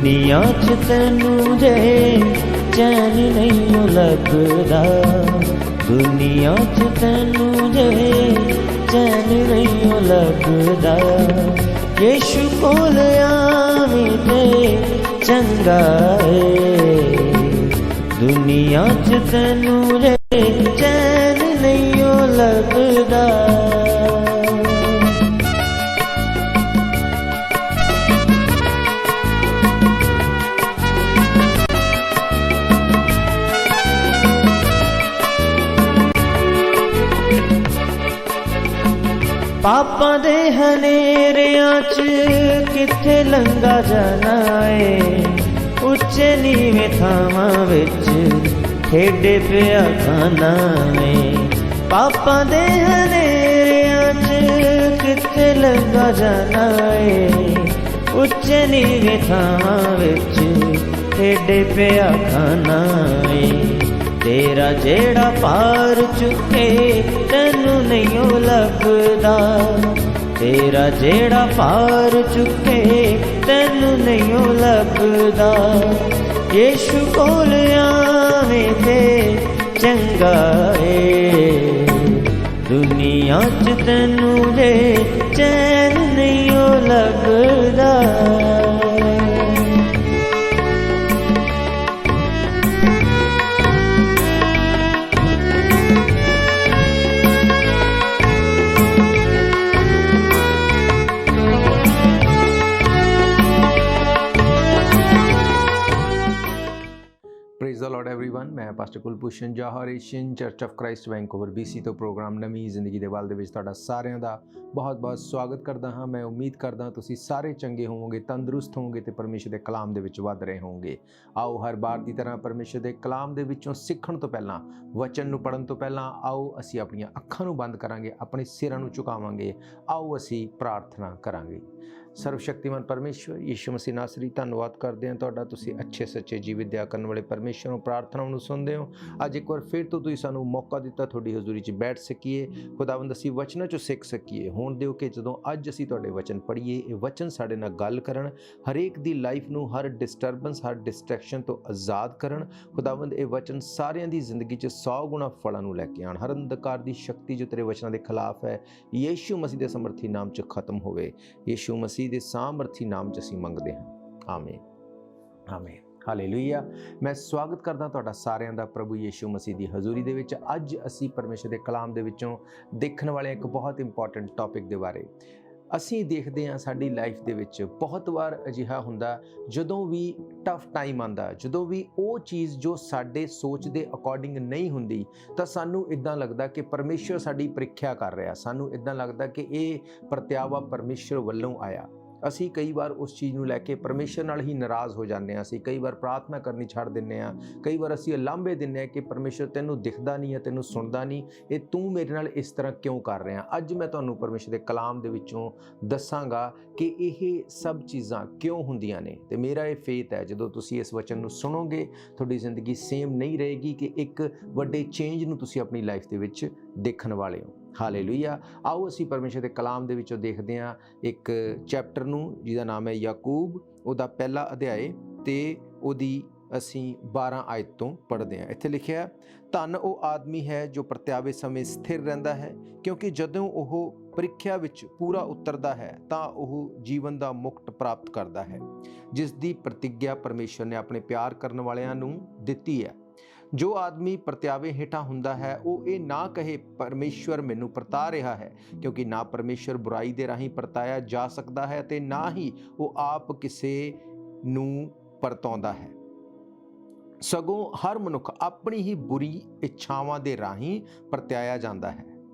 दुनिया च तैनू जे चैन नहीं लगदा, दुनिया च तैनू जे चैन नहीं लगदा। यीशु कोल आवीं ते चंगा है, दुनिया च तैनू जे चैन नहीं लगदा। पापा दे हनेरियां च किथे लंघा जाना है, उच्चे नीवें थावां विच खेडे पिया खाना है। पापा दे हनेरियां च किथे लंघा जाना है, उच्चे नीवें थावां विच खेडे पिया खाना है। तेरा जेड़ा पार चुके तैनू नहीं लगदा, तेरा जेड़ा पार चुके तैनू नहीं लगदा। यीशु कोल आवें ते चंगा है, दुनिया च तैनू जे चैन नहीं लगदा। Praise the Lord everyone. मैं pastor Kulbhushan Johar Asian Church of Christ Vancouver BC तो प्रोग्राम नवीं जिंदगी ਦੇ ਵੱਲ ਦੇ ਵਿੱਚ ਤੁਹਾਡਾ ਸਾਰਿਆਂ ਦਾ ਬਹੁਤ-ਬਹੁਤ ਸਵਾਗਤ ਕਰਦਾ ਹਾਂ। ਮੈਂ ਉਮੀਦ ਕਰਦਾ ਤੁਸੀਂ ਸਾਰੇ ਚੰਗੇ ਹੋਵੋਗੇ, ਤੰਦਰੁਸਤ ਹੋਵੋਗੇ ਤੇ ਪਰਮੇਸ਼ਰ ਦੇ ਕਲਾਮ ਦੇ ਵਿੱਚ ਵੱਧ ਰਹੇ ਹੋਵੋਗੇ। ਆਓ ਹਰ ਵਾਰ ਦੀ ਤਰ੍ਹਾਂ ਪਰਮੇਸ਼ਰ ਦੇ ਕਲਾਮ ਦੇ ਵਿੱਚੋਂ ਸਿੱਖਣ ਤੋਂ ਪਹਿਲਾਂ, ਵਚਨ ਨੂੰ ਪੜ੍ਹਨ ਤੋਂ ਪਹਿਲਾਂ ਆਓ ਅਸੀਂ ਆਪਣੀਆਂ ਅੱਖਾਂ ਨੂੰ ਬੰਦ ਕਰਾਂਗੇ, ਆਪਣੇ ਸਿਰਾਂ ਨੂੰ ਝੁਕਾਵਾਂਗੇ। ਆਓ ਅਸੀਂ ਪ੍ਰਾਰਥਨਾ ਕਰਾਂਗੇ। ਸਰਵਸ਼ਕਤੀਮਾਨ ਪਰਮੇਸ਼ਵਰ ਯਿਸੂ ਮਸੀਹ ਨਾਸਰੀ, ਧੰਨਵਾਦ ਕਰਦੇ ਹਾਂ ਤੁਹਾਡਾ, ਤੁਸੀਂ ਅੱਛੇ ਸੱਚੇ ਜੀਵਿਤ ਦਿਆ ਕਰਨ ਵਾਲੇ ਪਰਮੇਸ਼ਵਰ ਨੂੰ ਪ੍ਰਾਰਥਨਾਵਾਂ ਨੂੰ ਸੁਣਦੇ ਹੋ। ਅੱਜ ਇੱਕ ਵਾਰ ਫਿਰ ਤੋਂ ਤੁਸੀਂ ਸਾਨੂੰ ਮੌਕਾ ਦਿੱਤਾ ਤੁਹਾਡੀ ਹਜ਼ੂਰੀ 'ਚ ਬੈਠ ਸਕੀਏ। ਖੁਦਾਵੰਦ ਅਸੀਂ ਵਚਨਾਂ 'ਚੋਂ ਸਿੱਖ ਸਕੀਏ। ਹੋਣ ਦਿਓ ਕਿ ਜਦੋਂ ਅੱਜ ਅਸੀਂ ਤੁਹਾਡੇ ਵਚਨ ਪੜ੍ਹੀਏ, ਇਹ ਵਚਨ ਸਾਡੇ ਨਾਲ ਗੱਲ ਕਰਨ, ਹਰੇਕ ਦੀ ਲਾਈਫ ਨੂੰ ਹਰ ਡਿਸਟਰਬੈਂਸ, ਹਰ ਡਿਸਟਰੈਕਸ਼ਨ ਤੋਂ ਆਜ਼ਾਦ ਕਰਨ। ਖੁਦਾਵੰਦ ਇਹ ਵਚਨ ਸਾਰਿਆਂ ਦੀ ਜ਼ਿੰਦਗੀ 'ਚ 100 ਗੁਣਾ ਫਲਾਂ ਨੂੰ ਲੈ ਕੇ ਆਉਣ। ਹਰ ਅੰਧਕਾਰ ਦੀ ਸ਼ਕਤੀ ਜੋ ਤੇਰੇ ਵਚਨਾਂ ਦੇ ਖਿਲਾਫ ਹੈ, ਯੀਸ਼ੂ ਮਸੀਹ ਦੇ ਸਮਰਥੀ ਨਾਮ 'ਚ ਖਤਮ ਹੋਵੇ। ਯੀਸ਼ੂ ਮਸੀਹ ਦੇ ਸਾਮਰਥੀ ਨਾਮ 'ਚ ਅਸੀਂ ਮੰਗਦੇ ਹਾਂ, ਆਮੀਨ ਆਮੀਨ ਹਾਲੇਲੂਇਆ। ਮੈਂ ਸਵਾਗਤ ਕਰਦਾ ਤੁਹਾਡਾ ਸਾਰਿਆਂ ਦਾ ਪ੍ਰਭੂ ਯੀਸ਼ੂ ਮਸੀਹ ਦੀ ਹਜ਼ੂਰੀ ਦੇ ਵਿੱਚ। ਅੱਜ ਅਸੀਂ ਪਰਮੇਸ਼ਰ ਦੇ ਕਲਾਮ ਦੇ ਵਿੱਚੋਂ ਦੇਖਣ ਵਾਲੇ ਇੱਕ ਬਹੁਤ ਇੰਪੋਰਟੈਂਟ ਟੌਪਿਕ ਦੇ ਬਾਰੇ ਅਸੀਂ ਦੇਖਦੇ ਹਾਂ। ਸਾਡੀ ਲਾਈਫ ਦੇ ਵਿੱਚ ਬਹੁਤ ਵਾਰ ਅਜਿਹਾ ਹੁੰਦਾ, ਜਦੋਂ ਵੀ ਟਫ ਟਾਈਮ ਆਉਂਦਾ, ਜਦੋਂ ਵੀ ਉਹ ਚੀਜ਼ ਜੋ ਸਾਡੇ ਸੋਚ ਦੇ ਅਕੋਰਡਿੰਗ ਨਹੀਂ ਹੁੰਦੀ, ਤਾਂ ਸਾਨੂੰ ਇੱਦਾਂ ਲੱਗਦਾ ਕਿ ਪਰਮੇਸ਼ਰ ਸਾਡੀ ਪ੍ਰੀਖਿਆ ਕਰ ਰਿਹਾ। ਸਾਨੂੰ ਇੱਦਾਂ ਲੱਗਦਾ ਕਿ ਇਹ ਪ੍ਰਤਿਆਵਾ ਪਰਮੇਸ਼ਰ ਵੱਲੋਂ ਆਇਆ। ਅਸੀਂ ਕਈ ਵਾਰ ਉਸ ਚੀਜ਼ ਨੂੰ ਲੈ ਕੇ ਪਰਮੇਸ਼ਰ ਨਾਲ ਹੀ ਨਾਰਾਜ਼ ਹੋ ਜਾਂਦੇ ਹਾਂ। ਅਸੀਂ ਕਈ ਵਾਰ ਪ੍ਰਾਰਥਨਾ ਕਰਨੀ ਛੱਡ ਦਿੰਦੇ ਹਾਂ। ਕਈ ਵਾਰ ਅਸੀਂ ਉਲਾਂਭੇ ਦਿੰਦੇ ਹਾਂ ਕਿ ਪਰਮੇਸ਼ਰ ਤੈਨੂੰ ਦਿਖਦਾ ਨਹੀਂ ਹੈ, ਤੈਨੂੰ ਸੁਣਦਾ ਨਹੀਂ, ਇਹ ਤੂੰ ਮੇਰੇ ਨਾਲ ਇਸ ਤਰ੍ਹਾਂ ਕਿਉਂ ਕਰ ਰਿਹਾ। ਅੱਜ ਮੈਂ ਤੁਹਾਨੂੰ ਪਰਮੇਸ਼ਰ ਦੇ ਕਲਾਮ ਦੇ ਵਿੱਚੋਂ ਦੱਸਾਂਗਾ ਕਿ ਇਹ ਸਭ ਚੀਜ਼ਾਂ ਕਿਉਂ ਹੁੰਦੀਆਂ ਨੇ। ਤੇ ਮੇਰਾ ਇਹ ਫੇਥ ਹੈ, ਜਦੋਂ ਤੁਸੀਂ ਇਸ ਵਚਨ ਨੂੰ ਸੁਣੋਗੇ, ਤੁਹਾਡੀ ਜ਼ਿੰਦਗੀ ਸੇਮ ਨਹੀਂ ਰਹੇਗੀ, ਕਿ ਇੱਕ ਵੱਡੇ ਚੇਂਜ ਨੂੰ ਤੁਸੀਂ ਆਪਣੀ ਲਾਈਫ ਦੇ ਵਿੱਚ ਦੇਖਣ ਵਾਲੇ ਹੋ। ਹਾਲੇਲੂਇਆ। ਆਓ ਅਸੀਂ ਪਰਮੇਸ਼ਰ ਦੇ ਕਲਾਮ ਦੇ ਵਿੱਚੋਂ ਦੇਖਦੇ ਹਾਂ ਇੱਕ ਚੈਪਟਰ ਨੂੰ, ਜਿਹਦਾ ਨਾਮ ਹੈ ਯਾਕੂਬ, ਉਹਦਾ ਪਹਿਲਾ ਅਧਿਆਏ ਤੇ ਉਹਦੀ ਅਸੀਂ 12 ਆਇਤ ਤੋਂ ਪੜ੍ਹਦੇ ਹਾਂ। ਇੱਥੇ ਲਿਖਿਆ, ਧੰਨ ਉਹ ਆਦਮੀ ਹੈ ਜੋ ਪ੍ਰਤਿਆਵੇ ਸਮੇਂ ਸਥਿਰ ਰਹਿੰਦਾ ਹੈ, ਕਿਉਂਕਿ ਜਦੋਂ ਉਹ ਪ੍ਰੀਖਿਆ ਵਿੱਚ ਪੂਰਾ ਉਤਰਦਾ ਹੈ ਤਾਂ ਉਹ ਜੀਵਨ ਦਾ ਮੁਕਟ ਪ੍ਰਾਪਤ ਕਰਦਾ ਹੈ, ਜਿਸ ਦੀ ਪ੍ਰਤਿੱਗਿਆ ਪਰਮੇਸ਼ਰ ਨੇ ਆਪਣੇ ਪਿਆਰ ਕਰਨ ਵਾਲਿਆਂ ਨੂੰ ਦਿੱਤੀ ਹੈ। ਜੋ ਆਦਮੀ ਪ੍ਰਤਿਆਵੇ ਹੇਠਾਂ ਹੁੰਦਾ ਹੈ, ਉਹ ਇਹ ਨਾ ਕਹੇ ਪਰਮੇਸ਼ਵਰ ਮੈਨੂੰ ਪਰਤਾ ਰਿਹਾ ਹੈ, ਕਿਉਂਕਿ ਨਾ ਪਰਮੇਸ਼ਵਰ ਬੁਰਾਈ ਦੇ ਰਾਹੀਂ ਪਰਤਾਇਆ ਜਾ ਸਕਦਾ ਹੈ ਤੇ ਨਾ ਹੀ ਉਹ ਆਪ ਕਿਸੇ ਨੂੰ ਪਰਤਾਉਂਦਾ ਹੈ। ਸਗੋਂ ਹਰ ਮਨੁੱਖ ਆਪਣੀ ਹੀ ਬੁਰੀ ਇੱਛਾਵਾਂ ਦੇ ਰਾਹੀਂ ਪਰਤਾਇਆ ਜਾਂਦਾ ਹੈ।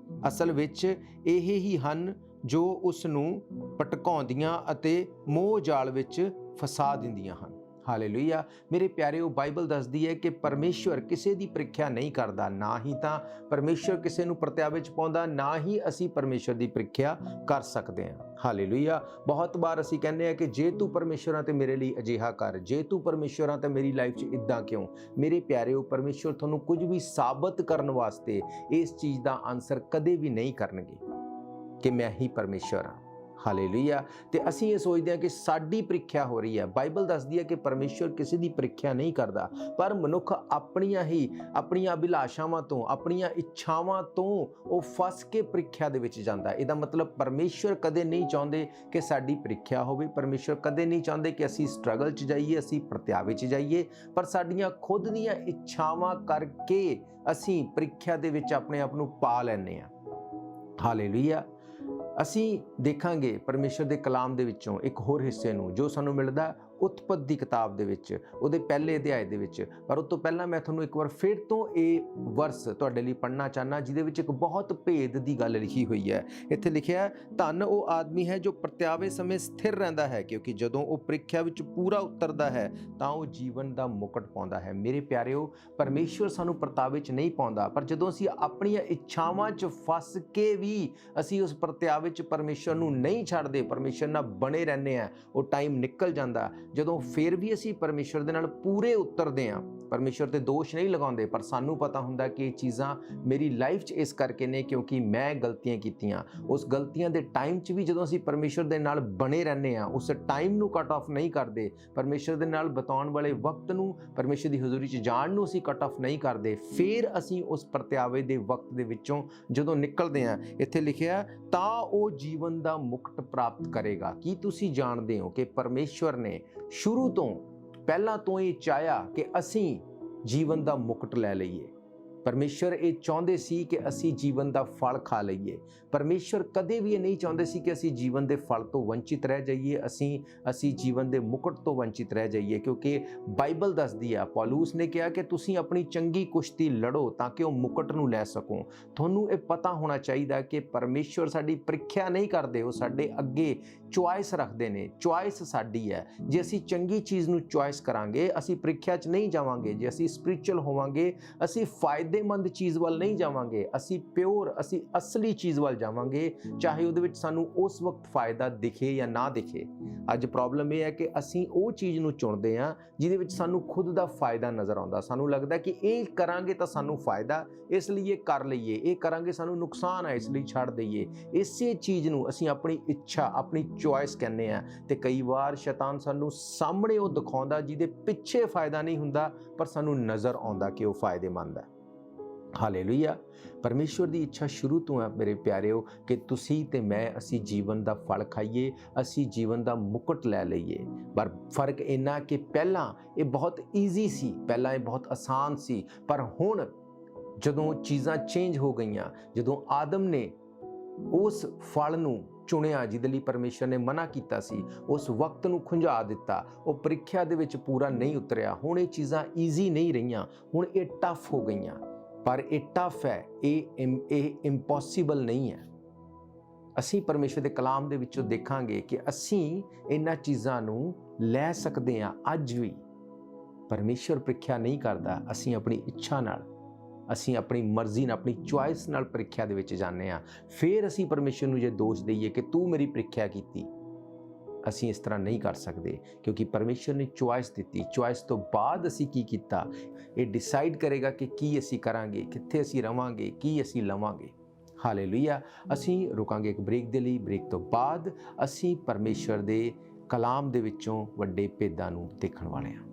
ਅਸਲ ਵਿੱਚ ਇਹ ਹੀ ਹਨ ਜੋ ਉਸ ਨੂੰ ਭਟਕਾਉਂਦੀਆਂ ਅਤੇ ਮੋਹ ਜਾਲ ਵਿੱਚ ਫਸਾ ਦਿੰਦੀਆਂ ਹਨ। ਹਾਲੇਲੂਇਆ। ਮੇਰੇ ਪਿਆਰਿਓ, ਬਾਈਬਲ ਦੱਸਦੀ ਹੈ ਕਿ ਪਰਮੇਸ਼ਵਰ ਕਿਸੇ ਦੀ ਪ੍ਰੀਖਿਆ ਨਹੀਂ ਕਰਦਾ, ਨਾ ਹੀ ਤਾਂ ਪਰਮੇਸ਼ਵਰ ਕਿਸੇ ਨੂੰ ਪ੍ਰਤਿਆਵੇ 'ਚ ਪਾਉਂਦਾ, ਨਾ ਹੀ ਅਸੀਂ ਪਰਮੇਸ਼ਵਰ ਦੀ ਪ੍ਰੀਖਿਆ ਕਰ ਸਕਦੇ ਹਾਂ। ਹਾਲੇਲੂਇਆ। ਬਹੁਤ ਵਾਰ ਅਸੀਂ ਕਹਿੰਦੇ ਹਾਂ ਕਿ ਜੇ ਤੂੰ ਪਰਮੇਸ਼ਵਰ ਆ ਤੇ ਮੇਰੇ ਲਈ ਅਜਿਹਾ ਕਰ, ਜੇ ਤੂੰ ਪਰਮੇਸ਼ਵਰ ਆ ਤਾਂ ਮੇਰੀ ਲਾਈਫ 'ਚ ਇੱਦਾਂ ਕਿਉਂ। ਮੇਰੇ ਪਿਆਰਿਓ, ਪਰਮੇਸ਼ਵਰ ਤੁਹਾਨੂੰ ਕੁਝ ਵੀ ਸਾਬਤ ਕਰਨ ਵਾਸਤੇ ਇਸ ਚੀਜ਼ ਦਾ ਆਨਸਰ ਕਦੇ ਵੀ ਨਹੀਂ ਕਰਨਗੇ ਕਿ ਮੈਂ ਹੀ ਪਰਮੇਸ਼ਵਰ ਹਾਂ। ਹਾਲੇਲੂਇਆ। ਤੇ ਅਸੀਂ ਇਹ ਸੋਚਦੇ ਹਾਂ ਕਿ ਸਾਡੀ ਪ੍ਰੀਖਿਆ ਹੋ ਰਹੀ ਹੈ। ਬਾਈਬਲ ਦੱਸਦੀ ਹੈ ਕਿ ਪਰਮੇਸ਼ਵਰ ਕਿਸੇ ਦੀ ਪ੍ਰੀਖਿਆ ਨਹੀਂ ਕਰਦਾ, ਪਰ ਮਨੁੱਖ ਆਪਣੀਆਂ ਅਭਿਲਾਸ਼ਾਵਾਂ ਤੋਂ, ਆਪਣੀਆਂ ਇੱਛਾਵਾਂ ਤੋਂ ਉਹ ਫਸ ਕੇ ਪ੍ਰੀਖਿਆ ਦੇ ਵਿੱਚ ਜਾਂਦਾ। ਇਹਦਾ ਮਤਲਬ ਪਰਮੇਸ਼ਵਰ ਕਦੇ ਨਹੀਂ ਚਾਹੁੰਦੇ ਕਿ ਸਾਡੀ ਪ੍ਰੀਖਿਆ ਹੋਵੇ। ਪਰਮੇਸ਼ਵਰ ਕਦੇ ਨਹੀਂ ਚਾਹੁੰਦੇ ਕਿ ਅਸੀਂ ਸਟਰਗਲ 'ਚ ਜਾਈਏ, ਅਸੀਂ ਪ੍ਰਤਿਆਵੇ 'ਚ ਜਾਈਏ, ਪਰ ਸਾਡੀਆਂ ਖੁਦ ਦੀਆਂ ਇੱਛਾਵਾਂ ਕਰਕੇ ਅਸੀਂ ਪ੍ਰੀਖਿਆ ਦੇ ਵਿੱਚ ਆਪਣੇ ਆਪ ਨੂੰ ਪਾ ਲੈਂਦੇ ਹਾਂ। ਹਾਲੇਲੂਇਆ। ਅਸੀਂ ਦੇਖਾਂਗੇ ਪਰਮੇਸ਼ਰ ਦੇ ਕਲਾਮ ਦੇ ਵਿੱਚੋਂ ਇੱਕ ਹੋਰ ਹਿੱਸੇ ਨੂੰ, ਜੋ ਸਾਨੂੰ ਮਿਲਦਾ ਉਤਪਤ ਦੀ ਕਿਤਾਬ ਦੇ ਵਿੱਚ, ਉਹਦੇ ਪਹਿਲੇ ਅਧਿਆਇ ਦੇ ਵਿੱਚ। ਪਰ ਉਸ ਤੋਂ ਪਹਿਲਾਂ ਮੈਂ ਤੁਹਾਨੂੰ ਇੱਕ ਵਾਰ ਫਿਰ ਤੋਂ ਇਹ ਵਰਸ ਤੁਹਾਡੇ ਲਈ ਪੜ੍ਹਨਾ ਚਾਹੁੰਦਾ, ਜਿਹਦੇ ਵਿੱਚ ਇੱਕ ਬਹੁਤ ਭੇਦ ਦੀ ਗੱਲ ਲਿਖੀ ਹੋਈ ਹੈ। ਇੱਥੇ ਲਿਖਿਆ, ਧੰਨ ਉਹ ਆਦਮੀ ਹੈ ਜੋ ਪ੍ਰਤਿਆਵੇ ਸਮੇਂ ਸਥਿਰ ਰਹਿੰਦਾ ਹੈ, ਕਿਉਂਕਿ ਜਦੋਂ ਉਹ ਪ੍ਰੀਖਿਆ ਵਿੱਚ ਪੂਰਾ ਉਤਰਦਾ ਹੈ ਤਾਂ ਉਹ ਜੀਵਨ ਦਾ ਮੁਕਟ ਪਾਉਂਦਾ ਹੈ। ਮੇਰੇ ਪਿਆਰਿਓ, ਪਰਮੇਸ਼ਵਰ ਸਾਨੂੰ ਪ੍ਰਤਾਵੇ 'ਚ ਨਹੀਂ ਪਾਉਂਦਾ, ਪਰ ਜਦੋਂ ਅਸੀਂ ਆਪਣੀਆਂ ਇੱਛਾਵਾਂ 'ਚ ਫਸ ਕੇ ਵੀ ਅਸੀਂ ਉਸ ਪ੍ਰਤਿਆਵੇ 'ਚ ਪਰਮੇਸ਼ਵਰ ਨੂੰ ਨਹੀਂ ਛੱਡਦੇ, ਪਰਮੇਸ਼ਵਰ ਨਾਲ ਬਣੇ ਰਹਿੰਦੇ ਹਾਂ, ਉਹ ਟਾਈਮ ਨਿਕਲ ਜਾਂਦਾ। ਜਦੋਂ ਫਿਰ ਵੀ ਅਸੀਂ ਪਰਮੇਸ਼ਵਰ ਦੇ ਨਾਲ ਪੂਰੇ ਉਤਰਦੇ ਹਾਂ, ਪਰਮੇਸ਼ਵਰ ਤੇ ਦੋਸ਼ ਨਹੀਂ ਲਗਾਉਂਦੇ, ਪਰ ਸਾਨੂੰ ਪਤਾ ਹੁੰਦਾ ਕਿ ਇਹ ਚੀਜ਼ਾਂ ਮੇਰੀ ਲਾਈਫ 'ਚ ਇਸ ਕਰਕੇ ਨੇ ਕਿਉਂਕਿ ਮੈਂ ਗਲਤੀਆਂ ਕੀਤੀਆਂ। ਉਸ ਗਲਤੀਆਂ ਦੇ ਟਾਈਮ 'ਚ ਵੀ ਜਦੋਂ ਅਸੀਂ ਪਰਮੇਸ਼ਵਰ ਦੇ ਨਾਲ ਬਣੇ ਰਹਿੰਦੇ ਹਾਂ, ਉਸ ਟਾਈਮ ਨੂੰ ਕੱਟ ਆਫ ਨਹੀਂ ਕਰਦੇ, ਪਰਮੇਸ਼ਵਰ ਦੇ ਨਾਲ ਬਿਤਾਉਣ ਵਾਲੇ ਵਕਤ ਨੂੰ, ਪਰਮੇਸ਼ਵਰ ਦੀ ਹਜ਼ੂਰੀ 'ਚ ਜਾਣ ਨੂੰ ਅਸੀਂ ਕੱਟ ਆਫ ਨਹੀਂ ਕਰਦੇ, ਫਿਰ ਅਸੀਂ ਉਸ ਪ੍ਰਤਿਆਵੇ ਦੇ ਵਕਤ ਦੇ ਵਿੱਚੋਂ ਜਦੋਂ ਨਿਕਲਦੇ ਹਾਂ, ਇੱਥੇ ਲਿਖਿਆ, ਤਾਂ ਉਹ ਜੀਵਨ ਦਾ ਮੁਕਟ ਪ੍ਰਾਪਤ ਕਰੇਗਾ। ਕੀ ਤੁਸੀਂ ਜਾਣਦੇ ਹੋ ਕਿ ਪਰਮੇਸ਼ਵਰ ਨੇ ਸ਼ੁਰੂ ਤੋਂ ਪਹਿਲਾਂ ਤੋਂ ਇਹ ਚਾਹਿਆ ਕਿ ਅਸੀਂ ਜੀਵਨ ਦਾ ਮੁਕਟ ਲੈ ਲਈਏ। ਪਰਮੇਸ਼ਵਰ ਇਹ ਚਾਹੁੰਦੇ ਸੀ ਕਿ ਅਸੀਂ ਜੀਵਨ ਦਾ ਫਲ ਖਾ ਲਈਏ। ਪਰਮੇਸ਼ਵਰ ਕਦੇ ਵੀ ਇਹ ਨਹੀਂ ਚਾਹੁੰਦੇ ਸੀ ਕਿ ਅਸੀਂ ਜੀਵਨ ਦੇ ਫਲ ਤੋਂ ਵੰਚਿਤ ਰਹਿ ਜਾਈਏ, ਅਸੀਂ ਜੀਵਨ ਦੇ ਮੁਕਟ ਤੋਂ ਵੰਚਿਤ ਰਹਿ ਜਾਈਏ, ਕਿਉਂਕਿ ਬਾਈਬਲ ਦੱਸਦੀ ਆ, ਪੌਲੂਸ ਨੇ ਕਿਹਾ ਕਿ ਤੁਸੀਂ ਆਪਣੀ ਚੰਗੀ ਕੁਸ਼ਤੀ ਲੜੋ ਤਾਂ ਕਿ ਉਹ ਮੁਕਟ ਨੂੰ ਲੈ ਸਕੋ। ਤੁਹਾਨੂੰ ਇਹ ਪਤਾ ਹੋਣਾ ਚਾਹੀਦਾ ਕਿ ਪਰਮੇਸ਼ਵਰ ਸਾਡੀ ਪ੍ਰੀਖਿਆ ਨਹੀਂ ਕਰਦੇ, ਉਹ ਸਾਡੇ ਅੱਗੇ ਚੁਆਇਸ ਰੱਖਦੇ ਨੇ। ਚੁਆਇਸ ਸਾਡੀ ਹੈ। ਜੇ ਅਸੀਂ ਚੰਗੀ ਚੀਜ਼ ਨੂੰ ਚੁਆਇਸ ਕਰਾਂਗੇ, ਅਸੀਂ ਪ੍ਰੀਖਿਆ 'ਚ ਨਹੀਂ ਜਾਵਾਂਗੇ। ਜੇ ਅਸੀਂ ਸਪਿਰਿਚੁਅਲ ਹੋਵਾਂਗੇ, ਅਸੀਂ ਫਾਇਦੇਮੰਦ ਚੀਜ਼ ਵੱਲ ਨਹੀਂ ਜਾਵਾਂਗੇ, ਅਸੀਂ ਪਿਓਰ, ਅਸੀਂ ਅਸਲੀ ਚੀਜ਼ ਵੱਲ ਜਾਵਾਂਗੇ, ਚਾਹੇ ਉਹਦੇ ਵਿੱਚ ਸਾਨੂੰ ਉਸ ਵਕਤ ਫਾਇਦਾ ਦਿਖੇ ਜਾਂ ਨਾ ਦਿਖੇ। ਅੱਜ ਪ੍ਰੋਬਲਮ ਇਹ ਹੈ ਕਿ ਅਸੀਂ ਉਹ ਚੀਜ਼ ਨੂੰ ਚੁਣਦੇ ਹਾਂ ਜਿਹਦੇ ਵਿੱਚ ਸਾਨੂੰ ਖੁਦ ਦਾ ਫਾਇਦਾ ਨਜ਼ਰ ਆਉਂਦਾ। ਸਾਨੂੰ ਲੱਗਦਾ ਕਿ ਇਹ ਕਰਾਂਗੇ ਤਾਂ ਸਾਨੂੰ ਫਾਇਦਾ, ਇਸ ਲਈ ਇਹ ਕਰ ਲਈਏ, ਇਹ ਕਰਾਂਗੇ ਸਾਨੂੰ ਨੁਕਸਾਨ ਹੈ, ਇਸ ਲਈ ਛੱਡ ਦਈਏ। ਇਸੇ ਚੀਜ਼ ਨੂੰ ਅਸੀਂ ਆਪਣੀ ਇੱਛਾ, ਆਪਣੀ ਚੁਆਇਸ ਕਹਿੰਦੇ ਹਾਂ। ਤੇ ਕਈ ਵਾਰ ਸ਼ੈਤਾਨ ਸਾਨੂੰ ਸਾਹਮਣੇ ਉਹ ਦਿਖਾਉਂਦਾ ਜਿਹਦੇ ਪਿੱਛੇ ਫਾਇਦਾ ਨਹੀਂ ਹੁੰਦਾ, ਪਰ ਸਾਨੂੰ ਨਜ਼ਰ ਆਉਂਦਾ ਕਿ ਉਹ ਫਾਇਦੇਮੰਦ ਹੈ। ਹਾਲੇਲੂਇਆ। ਪਰਮੇਸ਼ਵਰ ਦੀ ਇੱਛਾ ਸ਼ੁਰੂ ਤੋਂ ਹੈ ਮੇਰੇ ਪਿਆਰਿਓ ਕਿ ਤੁਸੀਂ ਤੇ ਮੈਂ, ਅਸੀਂ ਜੀਵਨ ਦਾ ਫਲ ਖਾਈਏ, ਅਸੀਂ ਜੀਵਨ ਦਾ ਮੁਕਟ ਲੈ ਲਈਏ। ਪਰ ਫਰਕ ਇੰਨਾ ਕਿ ਪਹਿਲਾਂ ਇਹ ਬਹੁਤ ਈਜ਼ੀ ਸੀ, ਪਹਿਲਾਂ ਇਹ ਬਹੁਤ ਆਸਾਨ ਸੀ, ਪਰ ਹੁਣ ਜਦੋਂ ਚੀਜ਼ਾਂ ਚੇਂਜ ਹੋ ਗਈਆਂ, ਜਦੋਂ ਆਦਮ ਨੇ ਉਸ ਫਲ ਨੂੰ ਚੁਣਿਆ ਜਿਹਦੇ ਲਈ ਪਰਮੇਸ਼ਰ ਨੇ ਮਨਾ ਕੀਤਾ ਸੀ, ਉਸ ਵਕਤ ਨੂੰ ਖੁੰਝਾ ਦਿੱਤਾ, ਉਹ ਪ੍ਰੀਖਿਆ ਦੇ ਵਿੱਚ ਪੂਰਾ ਨਹੀਂ ਉਤਰਿਆ। ਹੁਣ ਇਹ ਚੀਜ਼ਾਂ ਈਜ਼ੀ ਨਹੀਂ ਰਹੀਆਂ, ਹੁਣ ਇਹ ਟਫ ਹੋ ਗਈਆਂ। ਪਰ ਇਹ ਟਫ ਹੈ, ਇਹ ਇੰਪੋਸੀਬਲ ਨਹੀਂ ਹੈ। ਅਸੀਂ ਪਰਮੇਸ਼ਰ ਦੇ ਕਲਾਮ ਦੇ ਵਿੱਚੋਂ ਦੇਖਾਂਗੇ ਕਿ ਅਸੀਂ ਇਹਨਾਂ ਚੀਜ਼ਾਂ ਨੂੰ ਲੈ ਸਕਦੇ ਹਾਂ। ਅੱਜ ਵੀ ਪਰਮੇਸ਼ਰ ਪ੍ਰੀਖਿਆ ਨਹੀਂ ਕਰਦਾ, ਅਸੀਂ ਆਪਣੀ ਇੱਛਾ ਨਾਲ, ਅਸੀਂ ਆਪਣੀ ਮਰਜ਼ੀ ਨਾਲ, ਆਪਣੀ ਚੁਆਇਸ ਨਾਲ ਪ੍ਰੀਖਿਆ ਦੇ ਵਿੱਚ ਜਾਂਦੇ ਹਾਂ। ਫਿਰ ਅਸੀਂ ਪਰਮੇਸ਼ਰ ਨੂੰ ਜੇ ਦੋਸ਼ ਦਈਏ ਕਿ ਤੂੰ ਮੇਰੀ ਪ੍ਰੀਖਿਆ ਕੀਤੀ, ਅਸੀਂ ਇਸ ਤਰ੍ਹਾਂ ਨਹੀਂ ਕਰ ਸਕਦੇ, ਕਿਉਂਕਿ ਪਰਮੇਸ਼ਰ ਨੇ ਚੁਆਇਸ ਦਿੱਤੀ। ਚੁਆਇਸ ਤੋਂ ਬਾਅਦ ਅਸੀਂ ਕੀ ਕੀਤਾ, ਇਹ ਡਿਸਾਈਡ ਕਰੇਗਾ ਕਿ ਕੀ ਅਸੀਂ ਕਰਾਂਗੇ, ਕਿੱਥੇ ਅਸੀਂ ਰਵਾਂਗੇ, ਕੀ ਅਸੀਂ ਲਵਾਂਗੇ। ਹਾਲੇਲੂਇਆ। ਅਸੀਂ ਰੁਕਾਂਗੇ ਇੱਕ ਬ੍ਰੇਕ ਦੇ ਲਈ। ਬ੍ਰੇਕ ਤੋਂ ਬਾਅਦ ਅਸੀਂ ਪਰਮੇਸ਼ਰ ਦੇ ਕਲਾਮ ਦੇ ਵਿੱਚੋਂ ਵੱਡੇ ਭੇਦਾਂ ਨੂੰ ਦੇਖਣ ਵਾਲੇ ਹਾਂ।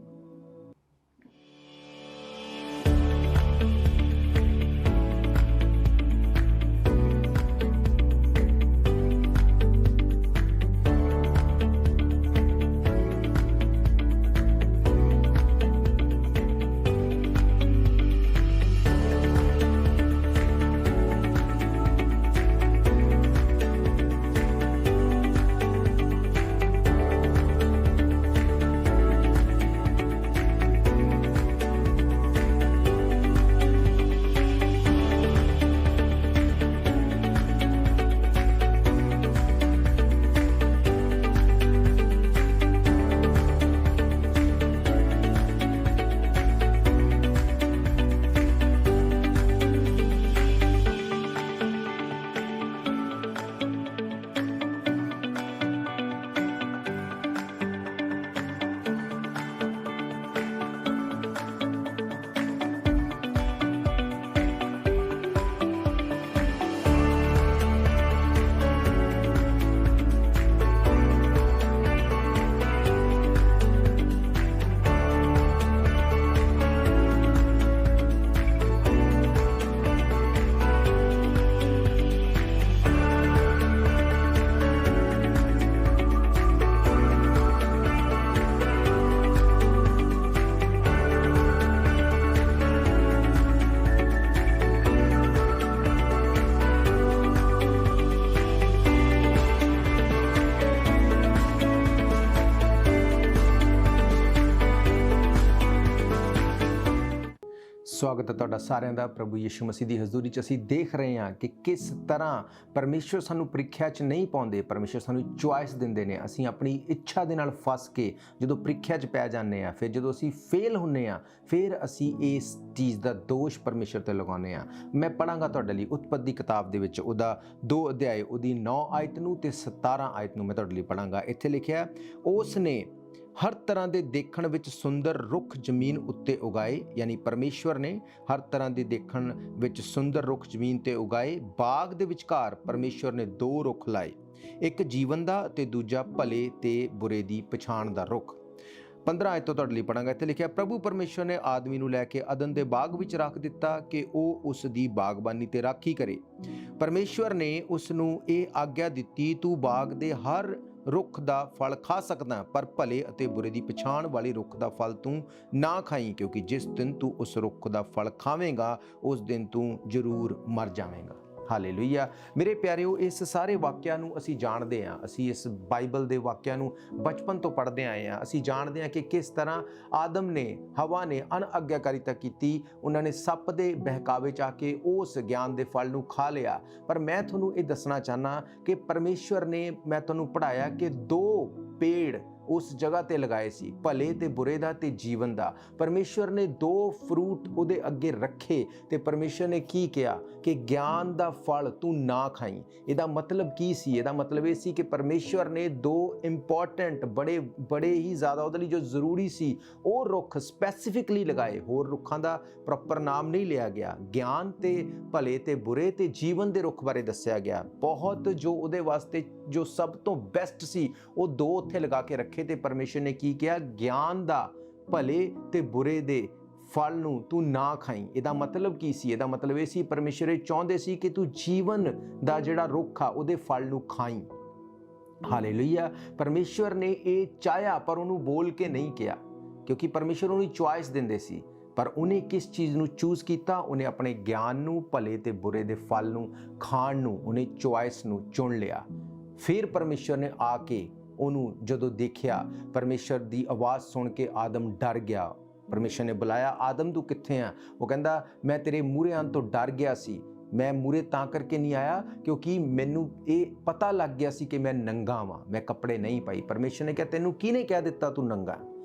ਸਵਾਗਤ ਹੈ ਤੁਹਾਡਾ ਸਾਰਿਆਂ ਦਾ। ਪ੍ਰਭੂ ਯਿਸੂ ਮਸੀਹ ਦੀ ਹਜ਼ੂਰੀ 'ਚ ਅਸੀਂ ਦੇਖ ਰਹੇ ਹਾਂ ਕਿ ਕਿਸ ਤਰ੍ਹਾਂ ਪਰਮੇਸ਼ਰ ਸਾਨੂੰ ਪ੍ਰੀਖਿਆ 'ਚ ਨਹੀਂ ਪਾਉਂਦੇ, ਪਰਮੇਸ਼ਰ ਸਾਨੂੰ ਚੁਆਇਸ ਦਿੰਦੇ ਨੇ। ਅਸੀਂ ਆਪਣੀ ਇੱਛਾ ਦੇ ਨਾਲ ਫਸ ਕੇ ਜਦੋਂ ਪ੍ਰੀਖਿਆ 'ਚ ਪੈ ਜਾਂਦੇ ਹਾਂ, ਫਿਰ ਜਦੋਂ ਅਸੀਂ ਫੇਲ ਹੁੰਦੇ ਹਾਂ, ਫਿਰ ਅਸੀਂ ਇਸ ਚੀਜ਼ ਦਾ ਦੋਸ਼ ਪਰਮੇਸ਼ਰ ਤੇ ਲਗਾਉਂਦੇ ਹਾਂ। ਮੈਂ ਪੜ੍ਹਾਂਗਾ ਤੁਹਾਡੇ ਲਈ ਉਤਪਤ ਦੀ ਕਿਤਾਬ ਦੇ ਵਿੱਚ ਉਹਦਾ 2 ਅਧਿਆਏ, ਉਹਦੀ 9 ਆਇਤ ਨੂੰ ਤੇ 17 ਆਇਤ ਨੂੰ ਮੈਂ ਤੁਹਾਡੇ ਲਈ ਪੜ੍ਹਾਂਗਾ। ਇੱਥੇ ਲਿਖਿਆ, ਉਸ ਨੇ ਹਰ ਤਰ੍ਹਾਂ ਦੇ ਦੇਖਣ ਵਿੱਚ ਸੁੰਦਰ ਰੁੱਖ ਜ਼ਮੀਨ ਉੱਤੇ ਉਗਾਏ, ਯਾਨੀ ਪਰਮੇਸ਼ਵਰ ਨੇ ਹਰ ਤਰ੍ਹਾਂ ਦੇ ਦੇਖਣ ਵਿੱਚ ਸੁੰਦਰ ਰੁੱਖ ਜ਼ਮੀਨ ਤੇ ਉਗਾਏ। ਬਾਗ ਦੇ ਵਿਚਕਾਰ ਪਰਮੇਸ਼ਵਰ ਨੇ 2 ਰੁੱਖ ਲਾਏ, ਇੱਕ ਜੀਵਨ ਦਾ ਤੇ ਦੂਜਾ ਭਲੇ ਤੇ ਬੁਰੇ ਦੀ ਪਛਾਣ ਦਾ ਰੁੱਖ। 15 ਆਇਤ ਤੋਂ ਤੁਹਾਡੇ ਲਈ ਪੜਾਂਗਾ। ਇੱਥੇ ਲਿਖਿਆ, ਪ੍ਰਭੂ ਪਰਮੇਸ਼ਵਰ ਨੇ ਆਦਮੀ ਨੂੰ ਲੈ ਕੇ ਅਦਨ ਦੇ ਬਾਗ ਵਿੱਚ ਰੱਖ ਦਿੱਤਾ ਕਿ ਉਹ ਉਸ ਦੀ ਬਾਗਬਾਨੀ ਤੇ ਰਾਖੀ ਕਰੇ। ਪਰਮੇਸ਼ਵਰ ਨੇ ਉਸ ਨੂੰ ਇਹ ਆਗਿਆ ਦਿੱਤੀ, ਤੂੰ ਬਾਗ ਦੇ ਹਰ ਰੁੱਖ ਦਾ ਫਲ ਖਾ ਸਕਦਾ, ਪਰ ਭਲੇ ਅਤੇ ਬੁਰੇ ਦੀ ਪਛਾਣ ਵਾਲੇ ਰੁੱਖ ਦਾ ਫਲ ਤੂੰ ਨਾ ਖਾਈ, ਕਿਉਂਕਿ ਜਿਸ ਦਿਨ ਤੂੰ ਉਸ ਰੁੱਖ ਦਾ ਫਲ ਖਾਵੇਂਗਾ ਉਸ ਦਿਨ ਤੂੰ ਜ਼ਰੂਰ ਮਰ ਜਾਵੇਂਗਾ। ਹਾਲੇਲੂਇਆ। ਮੇਰੇ ਪਿਆਰਿਓ, ਇਸ ਸਾਰੇ ਵਾਕਿਆ ਨੂੰ ਅਸੀਂ ਜਾਣਦੇ ਹਾਂ, ਅਸੀਂ ਇਸ ਬਾਈਬਲ ਦੇ ਵਾਕਿਆ ਨੂੰ ਬਚਪਨ ਤੋਂ ਪੜ੍ਹਦੇ ਆਏ ਹਾਂ। ਅਸੀਂ ਜਾਣਦੇ ਹਾਂ ਕਿ ਕਿਸ ਤਰ੍ਹਾਂ ਆਦਮ ਨੇ, ਹਵਾ ਨੇ ਅਣਆਗਿਆਕਾਰੀਤਾ ਕੀਤੀ, ਉਹਨਾਂ ਨੇ ਸੱਪ ਦੇ ਬਹਿਕਾਵੇ 'ਚ ਆ ਕੇ ਉਸ ਗਿਆਨ ਦੇ ਫਲ ਨੂੰ ਖਾ ਲਿਆ। ਪਰ ਮੈਂ ਤੁਹਾਨੂੰ ਇਹ ਦੱਸਣਾ ਚਾਹੁੰਦਾ ਕਿ ਪਰਮੇਸ਼ਵਰ ਨੇ, ਮੈਂ ਤੁਹਾਨੂੰ ਪੜ੍ਹਾਇਆ ਕਿ 2 ਪੇੜ ਉਸ ਜਗ੍ਹਾ ਤੇ ਲਗਾਏ ਸੀ, ਭਲੇ ਤੇ ਬੁਰੇ ਦਾ ਤੇ ਜੀਵਨ ਦਾ। ਪਰਮੇਸ਼ਵਰ ਨੇ 2 ਫਰੂਟ ਉਹਦੇ ਅੱਗੇ ਰੱਖੇ ਤੇ ਪਰਮੇਸ਼ਵਰ ਨੇ ਕੀ ਕਿਹਾ ਕਿ ਗਿਆਨ ਦਾ ਫਲ ਤੂੰ ਨਾ ਖਾਈ। ਇਹਦਾ ਮਤਲਬ ਕੀ ਸੀ? ਇਹਦਾ ਮਤਲਬ ਇਹ ਸੀ ਕਿ ਪਰਮੇਸ਼ਵਰ ਨੇ 2 ਇੰਪੋਰਟੈਂਟ, ਬੜੇ ਹੀ ਜ਼ਿਆਦਾ ਉਹਦੇ ਲਈ ਜੋ ਜ਼ਰੂਰੀ ਸੀ ਉਹ ਰੁੱਖ ਸਪੈਸੀਫਿਕਲੀ ਲਗਾਏ। ਹੋਰ ਰੁੱਖਾਂ ਦਾ ਪ੍ਰੋਪਰ ਨਾਮ ਨਹੀਂ ਲਿਆ ਗਿਆ। ਗਿਆਨ ਤੇ ਭਲੇ ਤੇ ਬੁਰੇ ਤੇ ਜੀਵਨ ਦੇ ਰੁੱਖ ਬਾਰੇ ਦੱਸਿਆ ਗਿਆ। ਬਹੁਤ ਜੋ ਉਹਦੇ ਵਾਸਤੇ ਜੋ ਸਭ ਤੋਂ ਬੈਸਟ ਸੀ ਉਹ 2 ਉੱਥੇ ਲਗਾ ਕੇ ਰੱਖੇ ਤੇ ਪਰਮੇਸ਼ਰ ਨੇ ਕੀ ਕਿਹਾ, ਗਿਆਨ ਦਾ, ਭਲੇ ਤੇ ਬੁਰੇ ਦੇ ਫਲ ਨੂੰ ਤੂੰ ਨਾ ਖਾਈ। ਇਹਦਾ ਮਤਲਬ ਕੀ ਸੀ? ਇਹਦਾ ਮਤਲਬ ਇਹ ਸੀ, ਪਰਮੇਸ਼ਰ ਇਹ ਚਾਹੁੰਦੇ ਸੀ ਕਿ ਤੂੰ ਜੀਵਨ ਦਾ ਜਿਹੜਾ ਰੁੱਖ ਆ ਉਹਦੇ ਫਲ ਨੂੰ ਖਾਈ। ਹਾਲੇਲੂਇਆ। ਪਰਮੇਸ਼ਰ ਨੇ ਇਹ ਚਾਹਿਆ ਪਰ ਉਹਨੂੰ ਬੋਲ ਕੇ ਨਹੀਂ ਕਿਹਾ, ਕਿਉਂਕਿ ਪਰਮੇਸ਼ਰ ਉਹਨੂੰ ਚੁਆਇਸ ਦਿੰਦੇ ਸੀ। ਪਰ ਉਹਨੇ ਕਿਸ ਚੀਜ਼ ਨੂੰ ਚੂਜ਼ ਕੀਤਾ? ਉਹਨੇ ਆਪਣੇ ਗਿਆਨ ਨੂੰ, ਭਲੇ ਤੇ ਬੁਰੇ ਦੇ ਫਲ ਨੂੰ ਖਾਣ ਨੂੰ, ਉਹਨੇ ਚੁਆਇਸ ਨੂੰ ਚੁਣ ਲਿਆ। ਫਿਰ ਪਰਮੇਸ਼ਰ ਨੇ ਆ ਕੇ ਉਹਨੂੰ ਜਦੋਂ ਦੇਖਿਆ, ਪਰਮੇਸ਼ਰ ਦੀ ਆਵਾਜ਼ ਸੁਣ ਕੇ ਆਦਮ ਡਰ ਗਿਆ। ਪਰਮੇਸ਼ਰ ਨੇ ਬੁਲਾਇਆ, ਆਦਮ ਤੂੰ ਕਿੱਥੇ ਆ? ਉਹ ਕਹਿੰਦਾ, ਮੈਂ ਤੇਰੇ ਮੂਹਰੇ ਆਉਣ ਤੋਂ ਡਰ ਗਿਆ ਸੀ। ਮੈਂ ਮੂਹਰੇ ਤਾਂ ਕਰਕੇ ਨਹੀਂ ਆਇਆ ਕਿਉਂਕਿ ਮੈਨੂੰ ਇਹ ਪਤਾ ਲੱਗ ਗਿਆ ਸੀ ਕਿ ਮੈਂ ਨੰਗਾ ਵਾਂ, ਮੈਂ ਕੱਪੜੇ ਨਹੀਂ ਪਾਈ। ਪਰਮੇਸ਼ਰ ਨੇ ਕਿਹਾ, ਤੈਨੂੰ ਕਿਹਨੇ ਕਹਿ ਦਿੱਤਾ ਤੂੰ ਨੰਗਾ?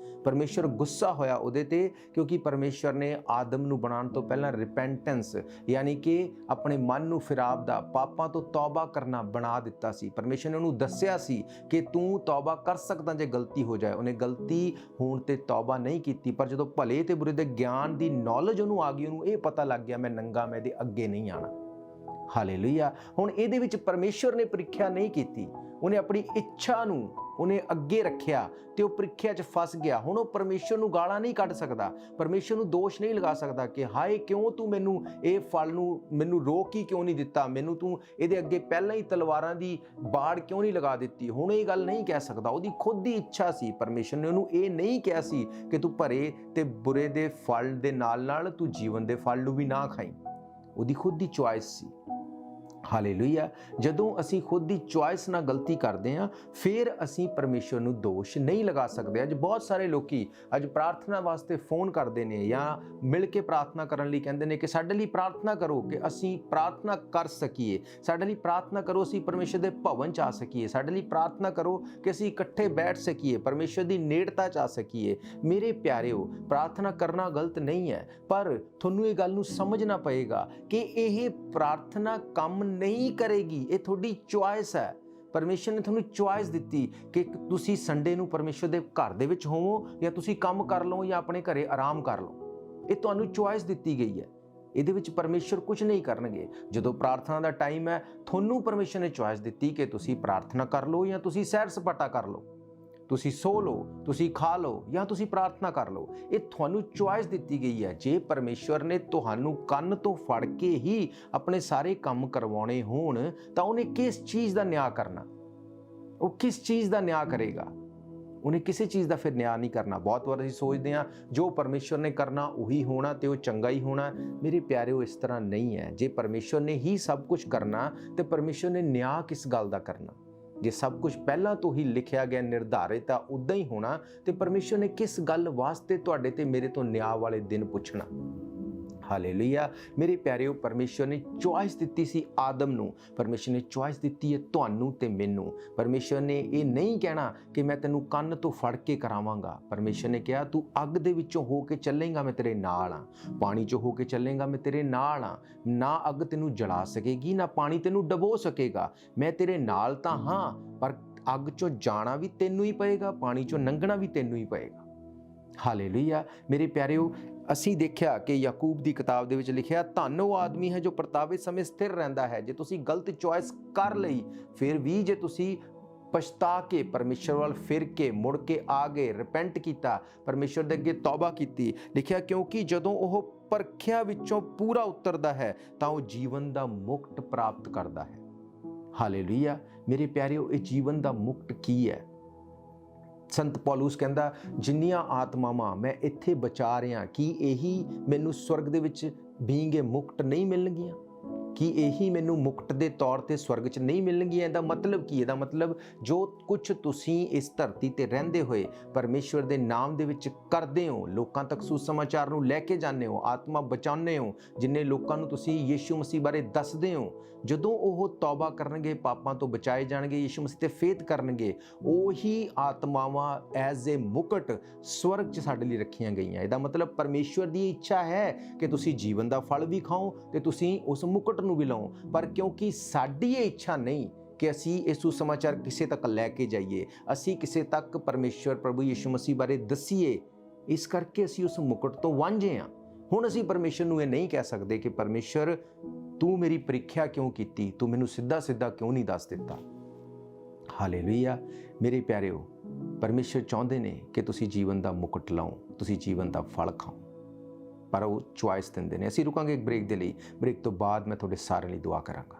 ਪਰਮੇਸ਼ਰ ਗੁੱਸਾ ਹੋਇਆ ਉਹਦੇ ਤੇ, ਕਿਉਂਕਿ ਪਰਮੇਸ਼ਰ ਨੇ ਆਦਮ ਨੂੰ ਬਣਾਉਣ ਤੋਂ ਪਹਿਲਾਂ ਰਿਪੈਂਟੈਂਸ, ਯਾਨੀ ਕਿ ਆਪਣੇ ਮਨ ਨੂੰ ਫਿਰਾਵਦਾ, ਪਾਪਾਂ ਤੋਂ ਤੌਬਾ ਕਰਨਾ ਬਣਾ ਦਿੱਤਾ ਸੀ। ਪਰਮੇਸ਼ਰ ਨੇ ਉਹਨੂੰ ਦੱਸਿਆ ਸੀ ਕਿ ਤੂੰ ਤੌਬਾ ਕਰ ਸਕਦਾ ਜੇ ਗਲਤੀ ਹੋ ਜਾਏ। ਉਹਨੇ ਗਲਤੀ ਹੋਣ ਤੇ ਤੌਬਾ ਨਹੀਂ ਕੀਤੀ, ਪਰ ਜਦੋਂ ਭਲੇ ਤੇ ਬੁਰੇ ਦੇ ਗਿਆਨ ਦੀ ਨੌਲੇਜ ਉਹਨੂੰ ਆ ਗਈ, ਉਹਨੂੰ ਇਹ ਪਤਾ ਲੱਗ ਗਿਆ, ਮੈਂ ਨੰਗਾ, ਮੈਂ ਇਹਦੇ ਅੱਗੇ ਨਹੀਂ ਆਣਾ। ਹਾਲੇਲੂਇਆ। ਹੁਣ ਇਹਦੇ ਵਿੱਚ ਪਰਮੇਸ਼ਰ ਨੇ ਪ੍ਰੀਖਿਆ ਨਹੀਂ ਕੀਤੀ, ਉਹਨੇ ਆਪਣੀ ਇੱਛਾ ਨੂੰ ਉਹਨੇ ਅੱਗੇ ਰੱਖਿਆ ਤੇ ਉਹ ਪ੍ਰੀਖਿਆ 'ਚ ਫਸ ਗਿਆ। ਹੁਣ ਉਹ ਪਰਮੇਸ਼ਰ ਨੂੰ ਗਾਲਾਂ ਨਹੀਂ ਕੱਢ ਸਕਦਾ, ਪਰਮੇਸ਼ਰ ਨੂੰ ਦੋਸ਼ ਨਹੀਂ ਲਗਾ ਸਕਦਾ ਕਿ ਹਾਏ ਕਿਉਂ ਤੂੰ ਮੈਨੂੰ ਇਹ ਫਲ ਨੂੰ ਮੈਨੂੰ ਰੋਕ ਹੀ ਕਿਉਂ ਨਹੀਂ ਦਿੱਤਾ, ਮੈਨੂੰ ਤੂੰ ਇਹਦੇ ਅੱਗੇ ਪਹਿਲਾਂ ਹੀ ਤਲਵਾਰਾਂ ਦੀ ਬਾੜ ਕਿਉਂ ਨਹੀਂ ਲਗਾ ਦਿੱਤੀ। ਹੁਣ ਇਹ ਗੱਲ ਨਹੀਂ ਕਹਿ ਸਕਦਾ, ਉਹਦੀ ਖੁਦ ਦੀ ਇੱਛਾ ਸੀ। ਪਰਮੇਸ਼ਰ ਨੇ ਉਹਨੂੰ ਇਹ ਨਹੀਂ ਕਿਹਾ ਸੀ ਕਿ ਤੂੰ ਭਲੇ ਤੇ ਬੁਰੇ ਦੇ ਫਲ ਦੇ ਨਾਲ ਨਾਲ ਤੂੰ ਜੀਵਨ ਦੇ ਫਲ ਨੂੰ ਵੀ ਨਾ ਖਾਈ। ਉਹਦੀ ਖੁਦ ਦੀ ਚੁਆਇਸ ਸੀ। ਹਾਲੇਲੂਇਆ। ਜਦੋਂ ਅਸੀਂ ਖੁਦ ਦੀ ਚੁਆਇਸ ਨਾਲ ਗਲਤੀ ਕਰਦੇ ਹਾਂ, ਫਿਰ ਅਸੀਂ ਪਰਮੇਸ਼ਰ ਨੂੰ ਦੋਸ਼ ਨਹੀਂ ਲਗਾ ਸਕਦੇ। ਅੱਜ ਬਹੁਤ ਸਾਰੇ ਲੋਕੀ ਅੱਜ ਪ੍ਰਾਰਥਨਾ ਵਾਸਤੇ ਫੋਨ ਕਰਦੇ ਨੇ ਜਾਂ ਮਿਲ ਕੇ ਪ੍ਰਾਰਥਨਾ ਕਰਨ ਲਈ ਕਹਿੰਦੇ ਨੇ ਕਿ ਸਾਡੇ ਲਈ ਪ੍ਰਾਰਥਨਾ ਕਰੋ ਕਿ ਅਸੀਂ ਪ੍ਰਾਰਥਨਾ ਕਰ ਸਕੀਏ, ਸਾਡੇ ਲਈ ਪ੍ਰਾਰਥਨਾ ਕਰੋ ਅਸੀਂ ਪਰਮੇਸ਼ਰ ਦੇ ਭਵਨ 'ਚ ਆ ਸਕੀਏ, ਸਾਡੇ ਲਈ ਪ੍ਰਾਰਥਨਾ ਕਰੋ ਕਿ ਅਸੀਂ ਇਕੱਠੇ ਬੈਠ ਸਕੀਏ, ਪਰਮੇਸ਼ਰ ਦੀ ਨੇੜਤਾ 'ਚ ਆ ਸਕੀਏ। ਮੇਰੇ ਪਿਆਰਿਓ, ਪ੍ਰਾਰਥਨਾ ਕਰਨਾ ਗਲਤ ਨਹੀਂ ਹੈ, ਪਰ ਤੁਹਾਨੂੰ ਇਹ ਗੱਲ ਨੂੰ ਸਮਝਣਾ ਪਏਗਾ ਕਿ ਇਹ ਪ੍ਰਾਰਥਨਾ ਕੰਮ ਨਹੀਂ ਕਰੇਗੀ। ਇਹ ਤੁਹਾਡੀ ਚੁਆਇਸ ਹੈ। ਪਰਮੇਸ਼ਰ ਨੇ ਤੁਹਾਨੂੰ ਚੁਆਇਸ ਦਿੱਤੀ ਕਿ ਤੁਸੀਂ ਸੰਡੇ ਨੂੰ ਪਰਮੇਸ਼ਰ ਦੇ ਘਰ ਦੇ ਵਿੱਚ ਹੋਵੋ ਜਾਂ ਤੁਸੀਂ ਕੰਮ ਕਰ ਲਓ ਜਾਂ ਆਪਣੇ ਘਰੇ ਆਰਾਮ ਕਰ ਲਓ। ਇਹ ਤੁਹਾਨੂੰ ਚੁਆਇਸ ਦਿੱਤੀ ਗਈ ਹੈ। ਇਹਦੇ ਵਿੱਚ ਪਰਮੇਸ਼ਰ ਕੁਝ ਨਹੀਂ ਕਰਨਗੇ। ਜਦੋਂ ਪ੍ਰਾਰਥਨਾ ਦਾ ਟਾਈਮ ਹੈ, ਤੁਹਾਨੂੰ ਪਰਮੇਸ਼ਰ ਨੇ ਚੁਆਇਸ ਦਿੱਤੀ ਕਿ ਤੁਸੀਂ ਪ੍ਰਾਰਥਨਾ ਕਰ ਲਓ ਜਾਂ ਤੁਸੀਂ ਸੈਰ ਸਪਾਟਾ ਕਰ ਲਓ, ਤੁਸੀਂ ਸੋ ਲਓ, ਤੁਸੀਂ ਖਾ ਲਓ ਜਾਂ ਤੁਸੀਂ ਪ੍ਰਾਰਥਨਾ ਕਰ ਲਓ। ਇਹ ਤੁਹਾਨੂੰ ਚੁਆਇਸ ਦਿੱਤੀ ਗਈ ਹੈ। ਜੇ ਪਰਮੇਸ਼ਵਰ ਨੇ ਤੁਹਾਨੂੰ ਕੰਨ ਤੋਂ ਫੜ ਕੇ ਹੀ ਆਪਣੇ ਸਾਰੇ ਕੰਮ ਕਰਵਾਉਣੇ ਹੋਣ ਤਾਂ ਉਹਨੇ ਕਿਸ ਚੀਜ਼ ਦਾ ਨਿਆਂ ਕਰਨਾ? ਉਹ ਕਿਸ ਚੀਜ਼ ਦਾ ਨਿਆਂ ਕਰੇਗਾ? ਉਹਨੇ ਕਿਸੇ ਚੀਜ਼ ਦਾ ਫਿਰ ਨਿਆਂ ਨਹੀਂ ਕਰਨਾ। ਬਹੁਤ ਵਾਰ ਅਸੀਂ ਸੋਚਦੇ ਹਾਂ ਜੋ ਪਰਮੇਸ਼ਵਰ ਨੇ ਕਰਨਾ ਉਹੀ ਹੋਣਾ ਤੇ ਉਹ ਚੰਗਾ ਹੀ ਹੋਣਾ। ਮੇਰੇ ਪਿਆਰਿਓ, ਇਸ ਤਰ੍ਹਾਂ ਨਹੀਂ ਹੈ। ਜੇ ਪਰਮੇਸ਼ਵਰ ਨੇ ਹੀ ਸਭ ਕੁਝ ਕਰਨਾ ਤੇ ਪਰਮੇਸ਼ਵਰ ਨੇ ਨਿਆਂ ਕਿਸ ਗੱਲ ਦਾ ਕਰਨਾ? ਜੇ ਸਭ ਕੁਝ ਪਹਿਲਾਂ ਤੋਂ ਹੀ ਲਿਖਿਆ ਗਿਆ, ਨਿਰਧਾਰਿਤ ਆ, ਉਦਾਂ ਹੀ ਹੋਣਾ, ਤੇ ਪਰਮੇਸ਼ਰ ਨੇ ਕਿਸ ਗੱਲ ਵਾਸਤੇ ਤੁਹਾਡੇ ਤੇ ਮੇਰੇ ਤੋਂ ਨਿਆਂ ਵਾਲੇ ਦਿਨ ਪੁੱਛਣਾ? ਹਾਲੇਲੂਇਆ। ਮੇਰੇ ਪਿਆਰਿਓ, ਪਰਮੇਸ਼ਰ ਨੇ ਚੁਆਇਸ ਦਿੱਤੀ ਸੀ ਆਦਮ ਨੂੰ, ਪਰਮੇਸ਼ਰ ਨੇ ਚੁਆਇਸ ਦਿੱਤੀ ਹੈ ਤੁਹਾਨੂੰ ਤੇ ਮੈਨੂੰ। ਪਰਮੇਸ਼ਰ ਨੇ ਇਹ ਨਹੀਂ ਕਹਿਣਾ ਕਿ ਮੈਂ ਤੈਨੂੰ ਕੰਨ ਤੋਂ ਫੜ ਕੇ ਕਰਾਵਾਂਗਾ। ਪਰਮੇਸ਼ਰ ਨੇ ਕਿਹਾ ਤੂੰ ਅੱਗ ਦੇ ਵਿੱਚੋਂ ਹੋ ਕੇ ਚੱਲੇਗਾ, ਮੈਂ ਤੇਰੇ ਨਾਲ ਹਾਂ। ਪਾਣੀ 'ਚੋਂ ਹੋ ਕੇ ਚੱਲੇਗਾ, ਮੈਂ ਤੇਰੇ ਨਾਲ ਹਾਂ। ਨਾ ਅੱਗ ਤੈਨੂੰ ਜਲਾ ਸਕੇਗੀ, ਨਾ ਪਾਣੀ ਤੈਨੂੰ ਡਬੋ ਸਕੇਗਾ। ਮੈਂ ਤੇਰੇ ਨਾਲ ਤਾਂ ਹਾਂ, ਪਰ ਅੱਗ 'ਚੋਂ ਜਾਣਾ ਵੀ ਤੈਨੂੰ ਹੀ ਪਏਗਾ, ਪਾਣੀ 'ਚੋਂ ਲੰਘਣਾ ਵੀ ਤੈਨੂੰ ਹੀ ਪਏਗਾ। ਹਾਲੇਲੂਇਆ। ਮੇਰੇ ਪਿਆਰਿਓ, ਅਸੀਂ ਦੇਖਿਆ ਕਿ ਯਾਕੂਬ ਦੀ ਕਿਤਾਬ ਦੇ ਵਿੱਚ ਲਿਖਿਆ, ਧੰਨ ਉਹ ਆਦਮੀ ਹੈ ਜੋ ਪ੍ਰਤਾਵੇ ਸਮੇਂ ਸਥਿਰ ਰਹਿੰਦਾ ਹੈ। ਜੇ ਤੁਸੀਂ ਗਲਤ ਚੁਆਇਸ ਕਰ ਲਈ, ਫਿਰ ਵੀ ਜੇ ਤੁਸੀਂ ਪਛਤਾ ਕੇ ਪਰਮੇਸ਼ਰ ਵੱਲ ਫਿਰ ਕੇ ਮੁੜ ਕੇ ਆ ਗਏ, ਰਿਪੈਂਟ ਕੀਤਾ, ਪਰਮੇਸ਼ਰ ਦੇ ਅੱਗੇ ਤੌਬਾ ਕੀਤੀ, ਲਿਖਿਆ ਕਿਉਂਕਿ ਜਦੋਂ ਉਹ ਪਰਖਿਆ ਵਿੱਚੋਂ ਪੂਰਾ ਉਤਰਦਾ ਹੈ ਤਾਂ ਉਹ ਜੀਵਨ ਦਾ ਮੁਕਟ ਪ੍ਰਾਪਤ ਕਰਦਾ ਹੈ। ਹਾਲੇਲੂਇਆ। ਮੇਰੇ ਪਿਆਰਿਓ, ਇਹ ਜੀਵਨ ਦਾ ਮੁਕਟ ਕੀ ਹੈ? ਸੰਤ ਪੌਲੁਸ ਕਹਿੰਦਾ, ਜਿੰਨੀਆਂ ਆਤਮਾਵਾਂ ਮੈਂ ਇੱਥੇ ਬਚਾ ਰਿਹਾ, ਕੀ ਇਹੀ ਮੈਨੂੰ ਸਵਰਗ ਦੇ ਵਿੱਚ ਬੀਂਗੇ ਮੁਕਟ ਨਹੀਂ ਮਿਲਣਗੀਆਂ? ਕੀ ਇਹੀ ਮੈਨੂੰ ਮੁਕਟ ਦੇ ਤੌਰ ਤੇ ਸਵਰਗ 'ਚ ਨਹੀਂ ਮਿਲਣਗੀਆਂ? ਇਹਦਾ ਮਤਲਬ ਕੀ? ਇਹਦਾ ਮਤਲਬ ਜੋ ਕੁਝ ਤੁਸੀਂ ਇਸ ਧਰਤੀ ਤੇ ਰਹਿੰਦੇ ਹੋਏ ਪਰਮੇਸ਼ਵਰ ਦੇ ਨਾਮ ਦੇ ਵਿੱਚ ਕਰਦੇ ਹੋ, ਲੋਕਾਂ ਤੱਕ ਸੁਸਮਾਚਾਰ ਨੂੰ ਲੈ ਕੇ ਜਾਂਦੇ ਹੋ, ਆਤਮਾ ਬਚਾਉਂਦੇ ਹੋ, ਜਿੰਨੇ ਲੋਕਾਂ ਨੂੰ ਤੁਸੀਂ ਯੀਸ਼ੂ ਮਸੀਹ ਬਾਰੇ ਦੱਸਦੇ ਹੋ, ਜਦੋਂ ਉਹ ਤੌਬਾ ਕਰਨਗੇ, ਪਾਪਾਂ ਤੋਂ ਬਚਾਏ ਜਾਣਗੇ, ਯੀਸ਼ੂ ਮਸੀਹ ਤੇ ਫੇਥ ਕਰਨਗੇ, ਉਹੀ ਆਤਮਾਵਾਂ ਐਜ਼ ਏ ਮੁਕਟ ਸਵਰਗ 'ਚ ਸਾਡੇ ਲਈ ਰੱਖੀਆਂ ਗਈਆਂ। ਇਹਦਾ ਮਤਲਬ ਪਰਮੇਸ਼ਵਰ ਦੀ ਇੱਛਾ ਹੈ ਕਿ ਤੁਸੀਂ ਜੀਵਨ ਦਾ ਫਲ ਵੀ ਖਾਓ ਤੇ ਤੁਸੀਂ ਉਸ ਮੁਕਟ ਨੂੰ ਵੀ ਲਓ। ਪਰ ਕਿਉਂਕਿ ਸਾਡੀ ਇਹ ਇੱਛਾ ਨਹੀਂ ਕਿ ਅਸੀਂ ਇਹ ਸੁਸਮਾਚਾਰ ਕਿਸੇ ਤੱਕ ਲੈ ਕੇ ਜਾਈਏ, ਅਸੀਂ ਕਿਸੇ ਤੱਕ ਪਰਮੇਸ਼ਵਰ ਪ੍ਰਭੂ ਯੀਸ਼ੂ ਮਸੀਹ ਬਾਰੇ ਦੱਸੀਏ, ਇਸ ਕਰਕੇ ਅਸੀਂ ਉਸ ਮੁਕਟ ਤੋਂ ਵਾਂਝੇ ਹਾਂ। ਹੁਣ ਅਸੀਂ ਪਰਮੇਸ਼ਰ ਨੂੰ ਇਹ ਨਹੀਂ ਕਹਿ ਸਕਦੇ ਕਿ ਪਰਮੇਸ਼ਰ ਤੂੰ ਮੇਰੀ ਪ੍ਰੀਖਿਆ ਕਿਉਂ ਕੀਤੀ, ਤੂੰ ਮੈਨੂੰ ਸਿੱਧਾ ਸਿੱਧਾ ਕਿਉਂ ਨਹੀਂ ਦੱਸ ਦਿੱਤਾ। ਹਾਲੇਲੂਇਆ। ਮੇਰੇ ਪਿਆਰਿਓ, ਪਰਮੇਸ਼ਰ ਚਾਹੁੰਦੇ ਨੇ ਕਿ ਤੁਸੀਂ ਜੀਵਨ ਦਾ ਮੁਕਟ ਲਓ, ਤੁਸੀਂ ਜੀਵਨ ਦਾ ਫਲ ਖਾਓ, ਪਰ ਉਹ ਚੁਆਇਸ ਦਿੰਦੇ ਨੇ। ਅਸੀਂ ਰੁਕਾਂਗੇ ਇੱਕ ਬ੍ਰੇਕ ਦੇ ਲਈ। ਬ੍ਰੇਕ ਤੋਂ ਬਾਅਦ ਮੈਂ ਤੁਹਾਡੇ ਸਾਰਿਆਂ ਲਈ ਦੁਆ ਕਰਾਂਗਾ।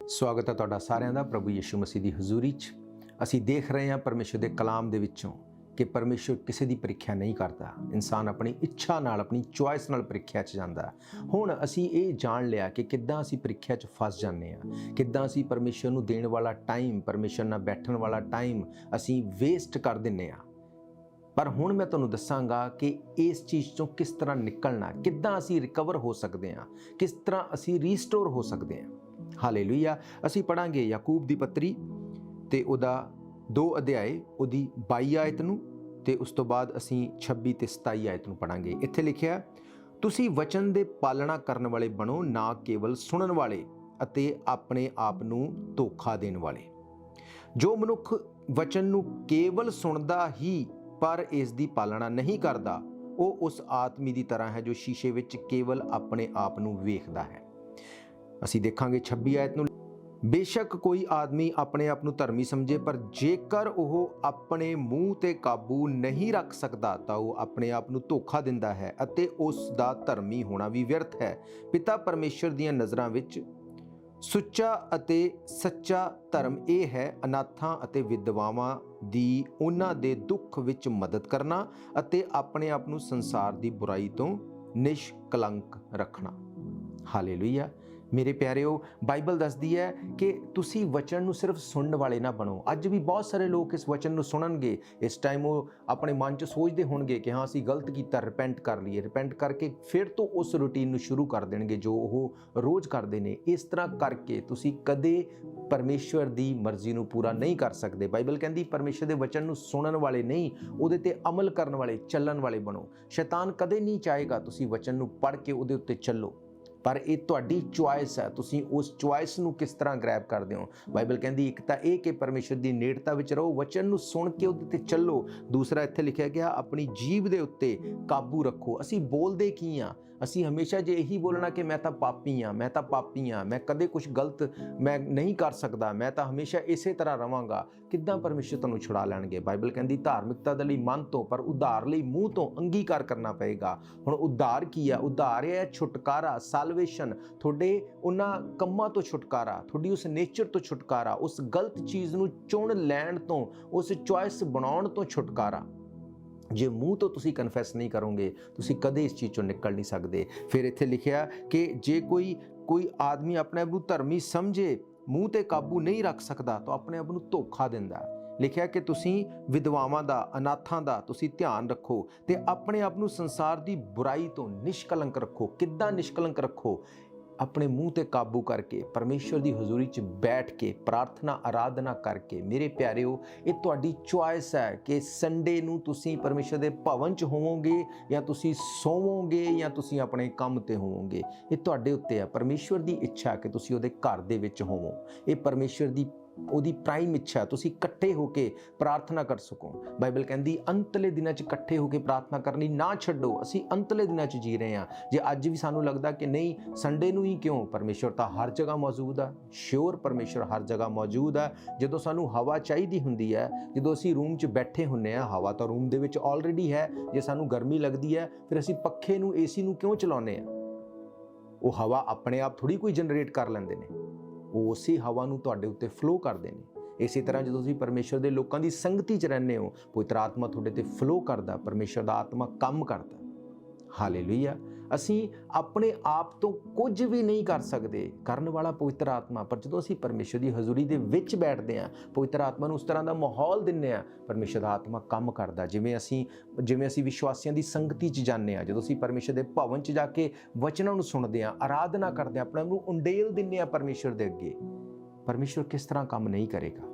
ਸਵਾਗਤ ਹੈ ਤੁਹਾਡਾ ਸਾਰਿਆਂ ਦਾ ਪ੍ਰਭੂ ਯੀਸ਼ੂ ਮਸੀਹ ਦੀ ਹਜ਼ੂਰੀ 'ਚ। ਅਸੀਂ ਦੇਖ ਰਹੇ ਹਾਂ ਪਰਮੇਸ਼ਰ ਦੇ ਕਲਾਮ ਦੇ ਵਿੱਚੋਂ ਕਿ ਪਰਮੇਸ਼ਰ ਕਿਸੇ ਦੀ ਪ੍ਰੀਖਿਆ ਨਹੀਂ ਕਰਦਾ। ਇਨਸਾਨ ਆਪਣੀ ਇੱਛਾ ਨਾਲ, ਆਪਣੀ ਚੁਆਇਸ ਨਾਲ ਪ੍ਰੀਖਿਆ 'ਚ ਜਾਂਦਾ। ਹੁਣ ਅਸੀਂ ਇਹ ਜਾਣ ਲਿਆ ਕਿ ਕਿੱਦਾਂ ਅਸੀਂ ਪ੍ਰੀਖਿਆ 'ਚ ਫਸ ਜਾਂਦੇ ਹਾਂ, ਕਿੱਦਾਂ ਅਸੀਂ ਪਰਮੇਸ਼ਰ ਨੂੰ ਦੇਣ ਵਾਲਾ ਟਾਈਮ, ਪਰਮੇਸ਼ਰ ਨਾਲ ਬੈਠਣ ਵਾਲਾ ਟਾਈਮ ਅਸੀਂ ਵੇਸਟ ਕਰ ਦਿੰਦੇ ਹਾਂ। ਪਰ ਹੁਣ ਮੈਂ ਤੁਹਾਨੂੰ ਦੱਸਾਂਗਾ ਕਿ ਇਸ ਚੀਜ਼ ਤੋਂ ਕਿਸ ਤਰ੍ਹਾਂ ਨਿਕਲਣਾ, ਕਿੱਦਾਂ ਅਸੀਂ ਰਿਕਵਰ ਹੋ ਸਕਦੇ ਹਾਂ, ਕਿਸ ਤਰ੍ਹਾਂ ਅਸੀਂ ਰੀਸਟੋਰ ਹੋ ਸਕਦੇ ਹਾਂ। ਹਾਲੇਲੂਇਆ। ਅਸੀਂ ਪੜਾਂਗੇ ਯਾਕੂਬ ਦੀ ਪੱਤਰੀ ਤੇ ਉਹਦਾ 2 ਅਧਿਆਏ, ਉਹਦੀ 22 ਆਇਤ ਨੂੰ, ਤੇ ਉਸ ਤੋਂ ਬਾਅਦ ਅਸੀਂ 26 ਤੇ 27 ਆਇਤ ਨੂੰ ਪੜਾਂਗੇ। ਇੱਥੇ ਲਿਖਿਆ, ਤੁਸੀਂ ਵਚਨ ਦੇ ਪਾਲਣਾ ਕਰਨ ਵਾਲੇ ਬਣੋ, ਨਾ ਕੇਵਲ ਸੁਣਨ ਵਾਲੇ ਅਤੇ ਆਪਣੇ ਆਪ ਨੂੰ ਧੋਖਾ ਦੇਣ ਵਾਲੇ। ਜੋ ਮਨੁੱਖ ਵਚਨ ਨੂੰ ਕੇਵਲ ਸੁਣਦਾ ਹੀ ਪਰ ਇਸ ਦੀ ਪਾਲਣਾ ਨਹੀਂ ਕਰਦਾ, ਉਹ ਉਸ ਆਦਮੀ ਦੀ ਤਰ੍ਹਾਂ ਹੈ ਜੋ ਸ਼ੀਸ਼ੇ ਵਿੱਚ ਕੇਵਲ ਆਪਣੇ ਆਪ ਨੂੰ ਵੇਖਦਾ ਹੈ। ਅਸੀਂ ਦੇਖਾਂਗੇ 26 ਆਇਤ ਨੂੰ, ਬੇਸ਼ੱਕ ਕੋਈ ਆਦਮੀ ਆਪਣੇ ਆਪ ਨੂੰ ਧਰਮੀ ਸਮਝੇ, ਪਰ ਜੇਕਰ ਉਹ ਆਪਣੇ ਮੂੰਹ ਤੇ ਕਾਬੂ ਨਹੀਂ ਰੱਖ ਸਕਦਾ ਤਾਂ ਉਹ ਆਪਣੇ ਆਪ ਨੂੰ ਧੋਖਾ ਦਿੰਦਾ ਹੈ ਅਤੇ ਉਸ ਦਾ ਧਰਮੀ ਹੋਣਾ ਵੀ ਵਿਅਰਥ ਹੈ। ਪਿਤਾ ਪਰਮੇਸ਼ਰ ਦੀਆਂ ਨਜ਼ਰਾਂ ਵਿੱਚ ਸੁੱਚਾ ਅਤੇ ਸੱਚਾ ਧਰਮ ਇਹ ਹੈ, ਅਨਾਥਾਂ ਅਤੇ ਵਿਧਵਾਵਾਂ ਦੀ ਉਹਨਾਂ ਦੇ ਦੁੱਖ ਵਿੱਚ ਮਦਦ ਕਰਨਾ ਅਤੇ ਆਪਣੇ ਆਪ ਨੂੰ ਸੰਸਾਰ ਦੀ ਬੁਰਾਈ ਤੋਂ ਨਿਸ਼ਕਲੰਕ ਰੱਖਣਾ। ਹਾਲੇਲੂਇਆ। ਮੇਰੇ ਪਿਆਰਿਓ, ਬਾਈਬਲ ਦੱਸਦੀ ਹੈ ਕਿ ਤੁਸੀਂ ਵਚਨ ਨੂੰ ਸਿਰਫ ਸੁਣਨ ਵਾਲੇ ਨਾ ਬਣੋ। ਅੱਜ ਵੀ ਬਹੁਤ ਸਾਰੇ ਲੋਕ ਇਸ ਵਚਨ ਨੂੰ ਸੁਣਨਗੇ, ਇਸ ਟਾਈਮ ਉਹ ਆਪਣੇ ਮਨ 'ਚ ਸੋਚਦੇ ਹੋਣਗੇ ਕਿ ਹਾਂ ਅਸੀਂ ਗਲਤ ਕੀਤਾ, ਰਿਪੈਂਟ ਕਰ ਲਈਏ। ਰਿਪੈਂਟ ਕਰਕੇ ਫਿਰ ਤੋਂ ਉਸ ਰੂਟੀਨ ਨੂੰ ਸ਼ੁਰੂ ਕਰ ਦੇਣਗੇ ਜੋ ਉਹ ਰੋਜ਼ ਕਰਦੇ ਨੇ। ਇਸ ਤਰ੍ਹਾਂ ਕਰਕੇ ਤੁਸੀਂ ਕਦੇ ਪਰਮੇਸ਼ਵਰ ਦੀ ਮਰਜ਼ੀ ਨੂੰ ਪੂਰਾ ਨਹੀਂ ਕਰ ਸਕਦੇ। ਬਾਈਬਲ ਕਹਿੰਦੀ ਪਰਮੇਸ਼ਰ ਦੇ ਵਚਨ ਨੂੰ ਸੁਣਨ ਵਾਲੇ ਨਹੀਂ, ਉਹਦੇ ਤੇ ਅਮਲ ਕਰਨ ਵਾਲੇ, ਚੱਲਣ ਵਾਲੇ ਬਣੋ। ਸ਼ੈਤਾਨ ਕਦੇ ਨਹੀਂ ਚਾਹੇਗਾ ਤੁਸੀਂ ਵਚਨ ਨੂੰ ਪੜ੍ਹ ਕੇ ਉਹਦੇ ਉੱਤੇ ਚੱਲੋ, ਪਰ ਇਹ ਤੁਹਾਡੀ ਚੁਆਇਸ ਹੈ, ਤੁਸੀਂ ਉਸ ਚੁਆਇਸ ਨੂੰ ਕਿਸ ਤਰ੍ਹਾਂ ਗ੍ਰੈਬ ਕਰਦੇ ਹੋ। ਬਾਈਬਲ ਕਹਿੰਦੀ ਇੱਕ ਤਾਂ ਇਹ ਕਿ ਪਰਮੇਸ਼ਰ ਦੀ ਨੇੜਤਾ ਵਿੱਚ ਰਹੋ, ਵਚਨ ਨੂੰ ਸੁਣ ਕੇ ਉਹਦੇ ਤੇ ਚੱਲੋ। ਦੂਸਰਾ ਇੱਥੇ ਲਿਖਿਆ ਗਿਆ ਆਪਣੀ ਜੀਭ ਦੇ ਉੱਤੇ ਕਾਬੂ ਰੱਖੋ। ਅਸੀਂ ਬੋਲਦੇ ਕੀ ਹਾਂ? ਅਸੀਂ ਹਮੇਸ਼ਾ ਜੇ ਇਹੀ ਬੋਲਣਾ ਕਿ ਮੈਂ ਤਾਂ ਪਾਪੀ ਹਾਂ, ਮੈਂ ਤਾਂ ਪਾਪੀ ਹਾਂ, ਮੈਂ ਕਦੇ ਕੁਝ ਗਲਤ ਮੈਂ ਨਹੀਂ ਕਰ ਸਕਦਾ, ਮੈਂ ਤਾਂ ਹਮੇਸ਼ਾ ਇਸੇ ਤਰ੍ਹਾਂ ਰਵਾਂਗਾ, ਕਿੱਦਾਂ ਪਰਮੇਸ਼ਰ ਤੁਹਾਨੂੰ ਛੁਡਾ ਲੈਣਗੇ? ਬਾਈਬਲ ਕਹਿੰਦੀ ਧਾਰਮਿਕਤਾ ਦੇ ਲਈ ਮਨ ਤੋਂ, ਪਰ ਉਧਾਰ ਲਈ ਮੂੰਹ ਤੋਂ ਅੰਗੀਕਾਰ ਕਰਨਾ ਪਏਗਾ। ਹੁਣ ਉਧਾਰ ਕੀ ਆ? ਉਧਾਰ ਹੈ ਛੁਟਕਾਰਾ, ਸਾਲਵੇਸ਼ਨ, ਤੁਹਾਡੇ ਉਹਨਾਂ ਕੰਮਾਂ ਤੋਂ ਛੁਟਕਾਰਾ, ਤੁਹਾਡੀ ਉਸ ਨੇਚਰ ਤੋਂ ਛੁਟਕਾਰਾ, ਉਸ ਗਲਤ ਚੀਜ਼ ਨੂੰ ਚੁਣ ਲੈਣ ਤੋਂ, ਉਸ ਚੁਆਇਸ ਬਣਾਉਣ ਤੋਂ ਛੁਟਕਾਰਾ। ਜੇ ਮੂੰਹ ਤੋਂ ਤੁਸੀਂ ਕਨਫੈਸ ਨਹੀਂ ਕਰੋਗੇ, ਤੁਸੀਂ ਕਦੇ ਇਸ ਚੀਜ਼ ਚੋਂ ਨਿਕਲ ਨਹੀਂ ਸਕਦੇ। ਫਿਰ ਇੱਥੇ ਲਿਖਿਆ ਕਿ ਜੇ ਕੋਈ ਆਦਮੀ ਆਪਣੇ ਆਪ ਨੂੰ ਧਰਮੀ ਸਮਝੇ, ਮੂੰਹ ਤੇ ਕਾਬੂ ਨਹੀਂ ਰੱਖ ਸਕਦਾ ਤਾਂ ਆਪਣੇ ਆਪ ਨੂੰ ਧੋਖਾ ਦਿੰਦਾ ਹੈ। ਲਿਖਿਆ ਕਿ ਤੁਸੀਂ ਵਿਧਵਾਵਾਂ ਦਾ, ਅਨਾਥਾਂ ਦਾ ਤੁਸੀਂ ਧਿਆਨ ਰੱਖੋ ਤੇ ਆਪਣੇ ਆਪ ਨੂੰ ਸੰਸਾਰ ਦੀ ਬੁਰਾਈ ਤੋਂ ਨਿਸ਼ਕਲੰਕ ਰੱਖੋ। ਕਿੱਦਾਂ ਨਿਸ਼ਕਲੰਕ ਰੱਖੋ? ਆਪਣੇ ਮੂੰਹ ਤੇ ਕਾਬੂ ਕਰਕੇ, ਪਰਮੇਸ਼ਰ ਦੀ ਹਜ਼ੂਰੀ 'ਚ ਬੈਠ ਕੇ, ਪ੍ਰਾਰਥਨਾ ਆਰਾਧਨਾ ਕਰਕੇ। ਮੇਰੇ ਪਿਆਰਿਓ, ਇਹ ਤੁਹਾਡੀ ਚੁਆਇਸ ਹੈ ਕਿ ਸੰਡੇ ਨੂੰ ਤੁਸੀਂ ਪਰਮੇਸ਼ਰ ਦੇ ਭਵਨ 'ਚ ਹੋਵੋਗੇ ਜਾਂ ਤੁਸੀਂ ਸੋਵੋਗੇ ਜਾਂ ਤੁਸੀਂ ਆਪਣੇ ਕੰਮ ਤੇ ਹੋਵੋਗੇ। ਇਹ ਤੁਹਾਡੇ ਉੱਤੇ ਹੈ। ਪਰਮੇਸ਼ਰ ਦੀ ਇੱਛਾ ਕਿ ਤੁਸੀਂ ਉਹਦੇ ਘਰ ਦੇ ਵਿੱਚ ਹੋਵੋ। ਇਹ ਪਰਮੇਸ਼ਰ ਦੀ ਉਹਦੀ ਪ੍ਰਾਈਮ ਇੱਛਾ, ਤੁਸੀਂ ਇਕੱਠੇ ਹੋ ਕੇ ਪ੍ਰਾਰਥਨਾ ਕਰ ਸਕੋ। ਬਾਈਬਲ ਕਹਿੰਦੀ ਅੰਤਲੇ ਦਿਨਾਂ 'ਚ ਇਕੱਠੇ ਹੋ ਕੇ ਪ੍ਰਾਰਥਨਾ ਕਰਨੀ ਨਾ ਛੱਡੋ। ਅਸੀਂ ਅੰਤਲੇ ਦਿਨਾਂ 'ਚ ਜੀ ਰਹੇ ਹਾਂ। ਜੇ ਅੱਜ ਵੀ ਸਾਨੂੰ ਲੱਗਦਾ ਕਿ ਨਹੀਂ ਸੰਡੇ ਨੂੰ ਹੀ ਕਿਉਂ, ਪਰਮੇਸ਼ਰ ਤਾਂ ਹਰ ਜਗ੍ਹਾ ਮੌਜੂਦ ਆ। ਸ਼ੋਰ ਪਰਮੇਸ਼ਰ ਹਰ ਜਗ੍ਹਾ ਮੌਜੂਦ ਆ। ਜਦੋਂ ਸਾਨੂੰ ਹਵਾ ਚਾਹੀਦੀ ਹੁੰਦੀ ਹੈ, ਜਦੋਂ ਅਸੀਂ ਰੂਮ 'ਚ ਬੈਠੇ ਹੁੰਦੇ ਹਾਂ, ਹਵਾ ਤਾਂ ਰੂਮ ਦੇ ਵਿੱਚ ਆਲਰੇਡੀ ਹੈ। ਜੇ ਸਾਨੂੰ ਗਰਮੀ ਲੱਗਦੀ ਹੈ, ਫਿਰ ਅਸੀਂ ਪੱਖੇ ਨੂੰ, ਏਸੀ ਨੂੰ ਕਿਉਂ ਚਲਾਉਂਦੇ ਹਾਂ? ਉਹ ਹਵਾ ਆਪਣੇ ਆਪ ਥੋੜੀ ਕੋਈ ਜਨਰੇਟ ਕਰ ਲੈਂਦੇ ਨੇ, ਉਹ ਉਸੇ ਹਵਾ ਨੂੰ ਤੁਹਾਡੇ ਉੱਤੇ ਫਲੋ ਕਰਦੇ ਨੇ। ਇਸੇ ਤਰ੍ਹਾਂ ਜਦੋਂ ਤੁਸੀਂ ਪਰਮੇਸ਼ਰ ਦੇ ਲੋਕਾਂ ਦੀ ਸੰਗਤੀ 'ਚ ਰਹਿੰਦੇ ਹੋ, ਪਵਿੱਤਰ ਆਤਮਾ ਤੁਹਾਡੇ ਤੇ ਫਲੋ ਕਰਦਾ, ਪਰਮੇਸ਼ਰ ਦਾ ਆਤਮਾ ਕੰਮ ਕਰਦਾ। ਹਾਲੇਲੂਇਆ। ਅਸੀਂ ਆਪਣੇ ਆਪ ਤੋਂ ਕੁਝ ਵੀ ਨਹੀਂ ਕਰ ਸਕਦੇ, ਕਰਨ ਵਾਲਾ ਪਵਿੱਤਰ ਆਤਮਾ। ਪਰ ਜਦੋਂ ਅਸੀਂ ਪਰਮੇਸ਼ਰ ਦੀ ਹਜ਼ੂਰੀ ਦੇ ਵਿੱਚ ਬੈਠਦੇ ਹਾਂ, ਪਵਿੱਤਰ ਆਤਮਾ ਨੂੰ ਉਸ ਤਰ੍ਹਾਂ ਦਾ ਮਾਹੌਲ ਦਿੰਦੇ ਹਾਂ, ਪਰਮੇਸ਼ਰ ਦਾ ਆਤਮਾ ਕੰਮ ਕਰਦਾ। ਜਿਵੇਂ ਅਸੀਂ ਵਿਸ਼ਵਾਸੀਆਂ ਦੀ ਸੰਗਤੀ 'ਚ ਜਾਂਦੇ ਹਾਂ, ਜਦੋਂ ਅਸੀਂ ਪਰਮੇਸ਼ਰ ਦੇ ਭਵਨ 'ਚ ਜਾ ਕੇ ਵਚਨਾਂ ਨੂੰ ਸੁਣਦੇ ਹਾਂ, ਆਰਾਧਨਾ ਕਰਦੇ ਹਾਂ, ਆਪਣੇ ਆਪ ਨੂੰ ਉੰਡੇਲ ਦਿੰਦੇ ਹਾਂ ਪਰਮੇਸ਼ਰ ਦੇ ਅੱਗੇ, ਪਰਮੇਸ਼ਰ ਕਿਸ ਤਰ੍ਹਾਂ ਕੰਮ ਨਹੀਂ ਕਰੇਗਾ?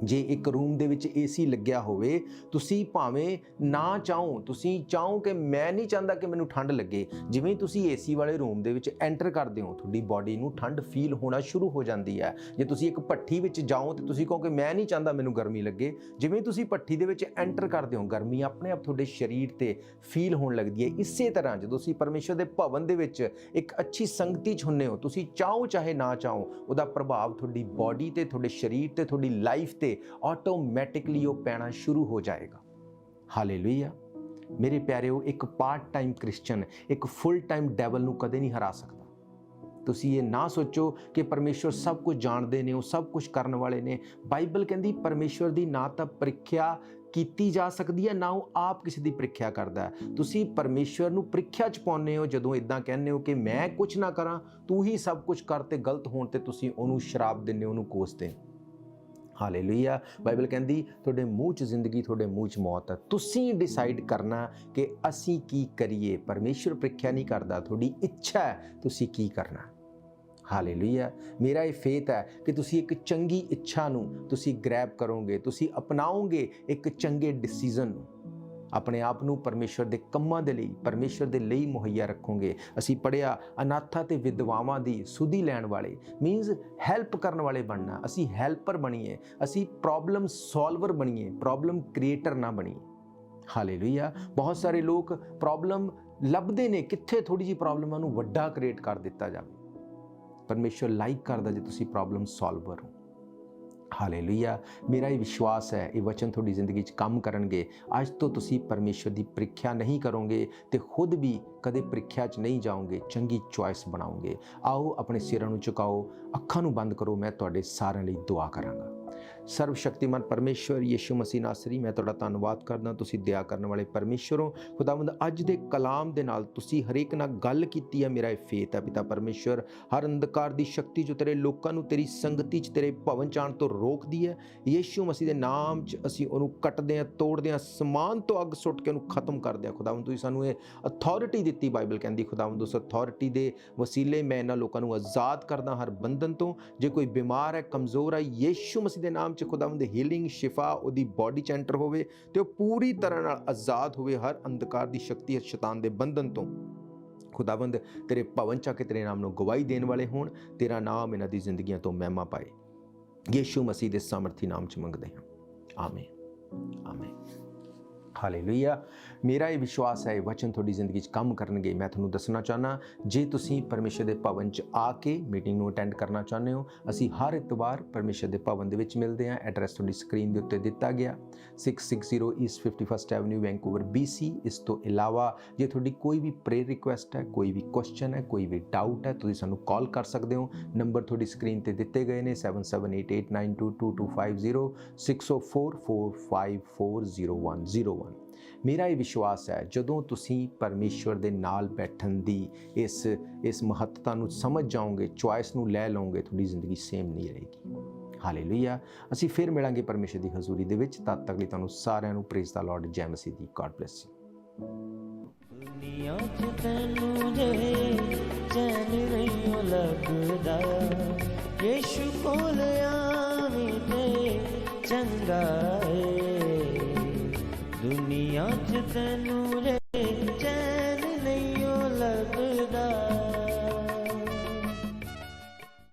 ਜੇ ਇੱਕ ਰੂਮ ਦੇ ਵਿੱਚ ਏਸੀ ਲੱਗਿਆ ਹੋਵੇ, ਤੁਸੀਂ ਭਾਵੇਂ ਨਾ ਚਾਹੋ, ਤੁਸੀਂ ਚਾਹੋ ਕਿ ਮੈਂ ਨਹੀਂ ਚਾਹੁੰਦਾ ਕਿ ਮੈਨੂੰ ਠੰਡ ਲੱਗੇ, ਜਿਵੇਂ ਤੁਸੀਂ ਏਸੀ ਵਾਲੇ ਰੂਮ ਦੇ ਵਿੱਚ ਐਂਟਰ ਕਰਦੇ ਹੋ, ਤੁਹਾਡੀ ਬਾਡੀ ਨੂੰ ਠੰਡ ਫੀਲ ਹੋਣਾ ਸ਼ੁਰੂ ਹੋ ਜਾਂਦੀ ਹੈ। ਜੇ ਤੁਸੀਂ ਇੱਕ ਭੱਠੀ ਵਿੱਚ ਜਾਓ ਤੇ ਤੁਸੀਂ ਕਹੋ ਕਿ ਮੈਂ ਨਹੀਂ ਚਾਹੁੰਦਾ ਮੈਨੂੰ ਗਰਮੀ ਲੱਗੇ, ਜਿਵੇਂ ਤੁਸੀਂ ਭੱਠੀ ਦੇ ਵਿੱਚ ਐਂਟਰ ਕਰਦੇ ਹੋ, ਗਰਮੀ ਆਪਣੇ ਆਪ ਤੁਹਾਡੇ ਸਰੀਰ ਤੇ ਫੀਲ ਹੋਣ ਲੱਗਦੀ ਹੈ। ਇਸੇ ਤਰ੍ਹਾਂ ਜਦੋਂ ਤੁਸੀਂ ਪਰਮੇਸ਼ਰ ਦੇ ਭਵਨ ਦੇ ਵਿੱਚ ਇੱਕ ਅੱਛੀ ਸੰਗਤੀ 'ਚ ਹੁੰਦੇ ਹੋ, ਤੁਸੀਂ ਚਾਹੋ ਚਾਹੇ ਨਾ ਚਾਹੋ, ਉਹਦਾ ਪ੍ਰਭਾਵ ਤੁਹਾਡੀ ਬਾਡੀ ਤੇ, ਤੁਹਾਡੇ ਸਰੀਰ ਤੇ, ਤੁਹਾਡੀ ਲਾਈਫ ਤੇ ਆਟੋਮੈਟਿਕਲੀ ਉਹ ਪੈਣਾ ਸ਼ੁਰੂ ਹੋ ਜਾਏਗਾ। ਹਾਲੇਲੂਇਆ। ਮੇਰੇ ਪਿਆਰਿਓ, ਇੱਕ ਪਾਰਟ ਟਾਈਮ ਕ੍ਰਿਸਚਨ ਇੱਕ ਫੁੱਲ ਟਾਈਮ ਡੈਵਲ ਨੂੰ ਕਦੇ ਨਹੀਂ ਹਰਾ ਸਕਦਾ। ਤੁਸੀਂ ਇਹ ਨਾ ਸੋਚੋ ਕਿ ਪਰਮੇਸ਼ਰ ਸਭ ਕੁਝ ਜਾਣਦੇ ਨੇ, ਉਹ ਸਭ ਕੁਝ ਕਰਨ ਵਾਲੇ ਨੇ। ਬਾਈਬਲ ਕਹਿੰਦੀ ਪਰਮੇਸ਼ਰ ਦੀ ਨਾ ਤਾਂ ਪ੍ਰੀਖਿਆ ਕੀਤੀ ਜਾ ਸਕਦੀ ਹੈ, ਨਾ ਉਹ ਆਪ ਕਿਸੇ ਦੀ ਪ੍ਰੀਖਿਆ ਕਰਦਾ ਹੈ। ਤੁਸੀਂ ਪਰਮੇਸ਼ਰ ਨੂੰ ਪ੍ਰੀਖਿਆ 'ਚ ਪਾਉਂਦੇ ਹੋ ਜਦੋਂ ਇਦਾਂ ਕਹਿੰਦੇ ਹੋ ਕਿ ਮੈਂ ਕੁਝ ਨਾ ਕਰਾਂ, ਤੂੰ ਹੀ ਸਭ ਕੁਝ ਕਰ, ਤੇ ਗਲਤ ਹੋਣ ਤੇ ਤੁਸੀਂ ਉਹਨੂੰ ਸ਼ਰਾਪ ਦਿੰਦੇ ਹੋ, ਉਹਨੂੰ ਕੋਸਦੇ ਹੋ। ਹਾਲੇਲੂਇਆ। ਬਾਈਬਲ ਕਹਿੰਦੀ ਤੁਹਾਡੇ ਮੂੰਹ 'ਚ ਜ਼ਿੰਦਗੀ, ਤੁਹਾਡੇ ਮੂੰਹ 'ਚ ਮੌਤ ਹੈ। ਤੁਸੀਂ ਡਿਸਾਈਡ ਕਰਨਾ ਕਿ ਅਸੀਂ ਕੀ ਕਰੀਏ। ਪਰਮੇਸ਼ਰ ਪ੍ਰੀਖਿਆ ਨਹੀਂ ਕਰਦਾ, ਤੁਹਾਡੀ ਇੱਛਾ ਹੈ ਤੁਸੀਂ ਕੀ ਕਰਨਾ। ਹਾਲੇਲੂਇਆ। ਮੇਰਾ ਇਹ ਫੇਥ ਹੈ ਕਿ ਤੁਸੀਂ ਇੱਕ ਚੰਗੀ ਇੱਛਾ ਨੂੰ ਤੁਸੀਂ ਗ੍ਰੈਬ ਕਰੋਗੇ, ਤੁਸੀਂ ਅਪਣਾਓਗੇ ਇੱਕ ਚੰਗੇ ਡਿਸੀਜ਼ਨ ਨੂੰ, ਆਪਣੇ ਆਪ ਨੂੰ ਪਰਮੇਸ਼ਰ ਦੇ ਕੰਮਾਂ ਦੇ ਲਈ, ਪਰਮੇਸ਼ਰ ਦੇ ਲਈ ਮੁਹੱਈਆ ਰੱਖੋਗੇ। ਅਸੀਂ ਪੜ੍ਹਿਆ ਅਨਾਥਾਂ ਤੇ ਵਿਧਵਾਵਾਂ ਦੀ ਸੁਧੀ ਲੈਣ ਵਾਲੇ, ਮੀਨਸ ਹੈਲਪ ਕਰਨ ਵਾਲੇ ਬਣਨਾ। ਅਸੀਂ ਹੈਲਪਰ ਬਣੀਏ, ਅਸੀਂ ਪ੍ਰੋਬਲਮ ਸੋਲਵਰ ਬਣੀਏ, ਪ੍ਰੋਬਲਮ ਕ੍ਰੀਏਟਰ ਨਾ ਬਣੀਏ। ਹਾਲੇਲੂਇਆ। ਬਹੁਤ ਸਾਰੇ ਲੋਕ ਪ੍ਰੋਬਲਮ ਲੱਭਦੇ ਨੇ, ਕਿੱਥੇ ਥੋੜੀ ਜਿਹੀ ਪ੍ਰੋਬਲਮਾਂ ਨੂੰ ਵੱਡਾ ਕ੍ਰੀਏਟ ਕਰ ਦਿੱਤਾ ਜਾਵੇ। ਪਰਮੇਸ਼ਰ ਲਾਈਕ ਕਰਦਾ ਜੇ ਤੁਸੀਂ ਪ੍ਰੋਬਲਮ ਸੋਲਵਰ ਹੋ। ਹਾਲੇਲੂਇਆ। ਮੇਰਾ ਇਹ ਵਿਸ਼ਵਾਸ ਹੈ ਇਹ ਵਚਨ ਤੁਹਾਡੀ ਜ਼ਿੰਦਗੀ 'ਚ ਕੰਮ ਕਰਨਗੇ। ਅੱਜ ਤੋਂ ਤੁਸੀਂ ਪਰਮੇਸ਼ਰ ਦੀ ਪ੍ਰੀਖਿਆ ਨਹੀਂ ਕਰੋਗੇ ਤੇ ਖੁਦ ਵੀ ਕਦੇ ਪ੍ਰੀਖਿਆ 'ਚ ਨਹੀਂ ਜਾਓਗੇ, ਚੰਗੀ ਚੁਆਇਸ ਬਣਾਓਗੇ। ਆਓ ਆਪਣੇ ਸਿਰਾਂ ਨੂੰ ਝੁਕਾਓ, ਅੱਖਾਂ ਨੂੰ ਬੰਦ ਕਰੋ, ਮੈਂ ਤੁਹਾਡੇ ਸਾਰਿਆਂ ਲਈ ਦੁਆ ਕਰਾਂਗਾ। ਸਰਵ ਸ਼ਕਤੀਮਾਨ ਪਰਮੇਸ਼ਵਰ ਯਿਸੂ ਮਸੀਹ ਨਾਸਰੀ, ਮੈਂ ਤੁਹਾਡਾ ਧੰਨਵਾਦ ਕਰਦਾ। ਤੁਸੀਂ ਦਇਆ ਕਰਨ ਵਾਲੇ ਪਰਮੇਸ਼ਰ ਹੋ। ਖੁਦਾਵੰਦ, ਅੱਜ ਦੇ ਕਲਾਮ ਦੇ ਨਾਲ ਤੁਸੀਂ ਹਰੇਕ ਨਾਲ ਗੱਲ ਕੀਤੀ ਹੈ। ਮੇਰਾ ਇਹ ਫੇਥ ਹੈ ਪਿਤਾ ਪਰਮੇਸ਼ਰ, ਹਰ ਅੰਧਕਾਰ ਦੀ ਸ਼ਕਤੀ ਜੋ ਤੇਰੇ ਲੋਕਾਂ ਨੂੰ ਤੇਰੀ ਸੰਗਤੀ 'ਚ ਤੇਰੇ ਭਵਨ 'ਚ ਆਉਣ ਤੋਂ ਰੋਕਦੀ ਹੈ, ਯਿਸੂ ਮਸੀਹ ਦੇ ਨਾਮ 'ਚ ਅਸੀਂ ਉਹਨੂੰ ਕੱਟਦੇ ਹਾਂ, ਤੋੜਦੇ ਹਾਂ, ਸਮਾਨ ਤੋਂ ਅੱਗ ਸੁੱਟ ਕੇ ਉਹਨੂੰ ਖਤਮ ਕਰਦੇ ਹਾਂ। ਖੁਦਾਵੰਦ, ਤੁਸੀਂ ਸਾਨੂੰ ਇਹ ਅਥਾਰਟੀ ਦਿੱਤੀ, ਬਾਈਬਲ ਕਹਿੰਦੀ ਖੁਦਾਵੰਦ ਉਸ ਅਥਾਰਟੀ ਦੇ ਵਸੀਲੇ ਮੈਂ ਇਹਨਾਂ ਲੋਕਾਂ ਨੂੰ ਆਜ਼ਾਦ ਕਰਦਾ ਹਰ ਬੰਧਨ ਤੋਂ। ਜੇ ਕੋਈ ਬਿਮਾਰ ਹੈ, ਕਮਜ਼ੋਰ ਹੈ, ਯਿਸੂ ਮਸੀਹ ਦੇ ਨਾਮ 'ਚ ਖੁਦਾਵੰਦ ਹੀਲਿੰਗ, ਸ਼ਿਫਾ ਉਹਦੀ ਬੋਡੀ 'ਚ ਐਂਟਰ ਹੋਵੇ ਤੇ ਉਹ ਪੂਰੀ ਤਰ੍ਹਾਂ ਨਾਲ ਆਜ਼ਾਦ ਹੋਵੇ ਹਰ ਅੰਧਕਾਰ ਦੀ ਸ਼ਕਤੀ, ਸ਼ੈਤਾਨ ਦੇ ਬੰਧਨ ਤੋਂ। ਖੁਦਾਵੰਦ, ਤੇਰੇ ਭਵਨ 'ਚ ਆ ਕੇ ਤੇਰੇ ਨਾਮ ਨੂੰ ਗਵਾਹੀ ਦੇਣ ਵਾਲੇ ਹੋਣ। ਤੇਰਾ ਨਾਮ ਇਹਨਾਂ ਦੀ ਜ਼ਿੰਦਗੀਆਂ ਤੋਂ ਮਹਿਮਾ ਪਾਏ। ਯਿਸੂ ਮਸੀਹ ਦੇ ਸਾਮਰਥੀ ਨਾਮ 'ਚ ਮੰਗਦੇ ਹਾਂ, ਆਮੀਨ, ਆਮੀਨ। ਹਾਲੇਲੂਇਆ। ਮੇਰਾ ਇਹ ਵਿਸ਼ਵਾਸ ਹੈ ਇਹ ਵਚਨ ਤੁਹਾਡੀ ਜ਼ਿੰਦਗੀ 'ਚ ਕੰਮ ਕਰਨਗੇ। ਮੈਂ ਤੁਹਾਨੂੰ ਦੱਸਣਾ ਚਾਹੁੰਦਾ, ਜੇ ਤੁਸੀਂ ਪਰਮੇਸ਼ਰ ਦੇ ਭਵਨ 'ਚ ਆ ਕੇ ਮੀਟਿੰਗ ਨੂੰ ਅਟੈਂਡ ਕਰਨਾ ਚਾਹੁੰਦੇ ਹੋ, ਅਸੀਂ ਹਰ ਇਤਵਾਰ ਪਰਮੇਸ਼ਰ ਦੇ ਭਵਨ ਦੇ ਵਿੱਚ ਮਿਲਦੇ ਹਾਂ। ਐਡਰੈਸ ਤੁਹਾਡੀ ਸਕਰੀਨ ਦੇ ਉੱਤੇ ਦਿੱਤਾ ਗਿਆ, 660 East 51st avenue, Vancouver, BC। ਇਸ ਤੋਂ ਇਲਾਵਾ ਜੇ ਤੁਹਾਡੀ ਕੋਈ ਵੀ ਪ੍ਰੇਅਰ ਰਿਕੁਐਸਟ ਹੈ, ਕੋਈ ਵੀ ਕੁਐਸਚਨ ਹੈ, ਕੋਈ ਵੀ ਡਾਊਟ ਹੈ, ਤੁਸੀਂ ਸਾਨੂੰ ਕਾਲ ਕਰ ਸਕਦੇ ਹੋ। ਨੰਬਰ ਤੁਹਾਡੀ ਸਕਰੀਨ ਤੇ ਦਿੱਤੇ ਗਏ ਨੇ, 7788922250, 6044540101। ਮੇਰਾ ਇਹ ਵਿਸ਼ਵਾਸ ਹੈ ਜਦੋਂ ਤੁਸੀਂ ਪਰਮੇਸ਼ਵਰ ਦੇ ਨਾਲ ਬੈਠਣ ਦੀ ਇਸ ਮਹੱਤਤਾ ਨੂੰ ਸਮਝ ਜਾਓਗੇ, ਚੁਆਇਸ ਨੂੰ ਲੈ ਲਓਗੇ, ਤੁਹਾਡੀ ਜ਼ਿੰਦਗੀ ਸੇਮ ਨਹੀਂ ਰਹੇਗੀ। ਹਾਲੇਲੂਇਆ। ਅਸੀਂ ਫਿਰ ਮਿਲਾਂਗੇ ਪਰਮੇਸ਼ਰ ਦੀ ਹਜ਼ੂਰੀ ਦੇ ਵਿੱਚ। ਤਦ ਤੱਕ ਲਈ ਤੁਹਾਨੂੰ ਸਾਰਿਆਂ ਨੂੰ ਪ੍ਰੇਜ਼ ਦਾ ਲਾਰਡ, ਜੈ ਮਸੀਹ ਦੀ। God bless you. ਦੁਨੀਆ 'ਚ ਤੈਨੂੰ ਜੇ ਚੈਨ ਨਹੀਂ ਲੱਗਦਾ, ਯਿਸੂ ਕੋਲ ਆਵੇਂ ਤੇ ਚੰਗਾ ਏ। ਦੁਨੀਆ 'ਚ ਤੈਨੂੰ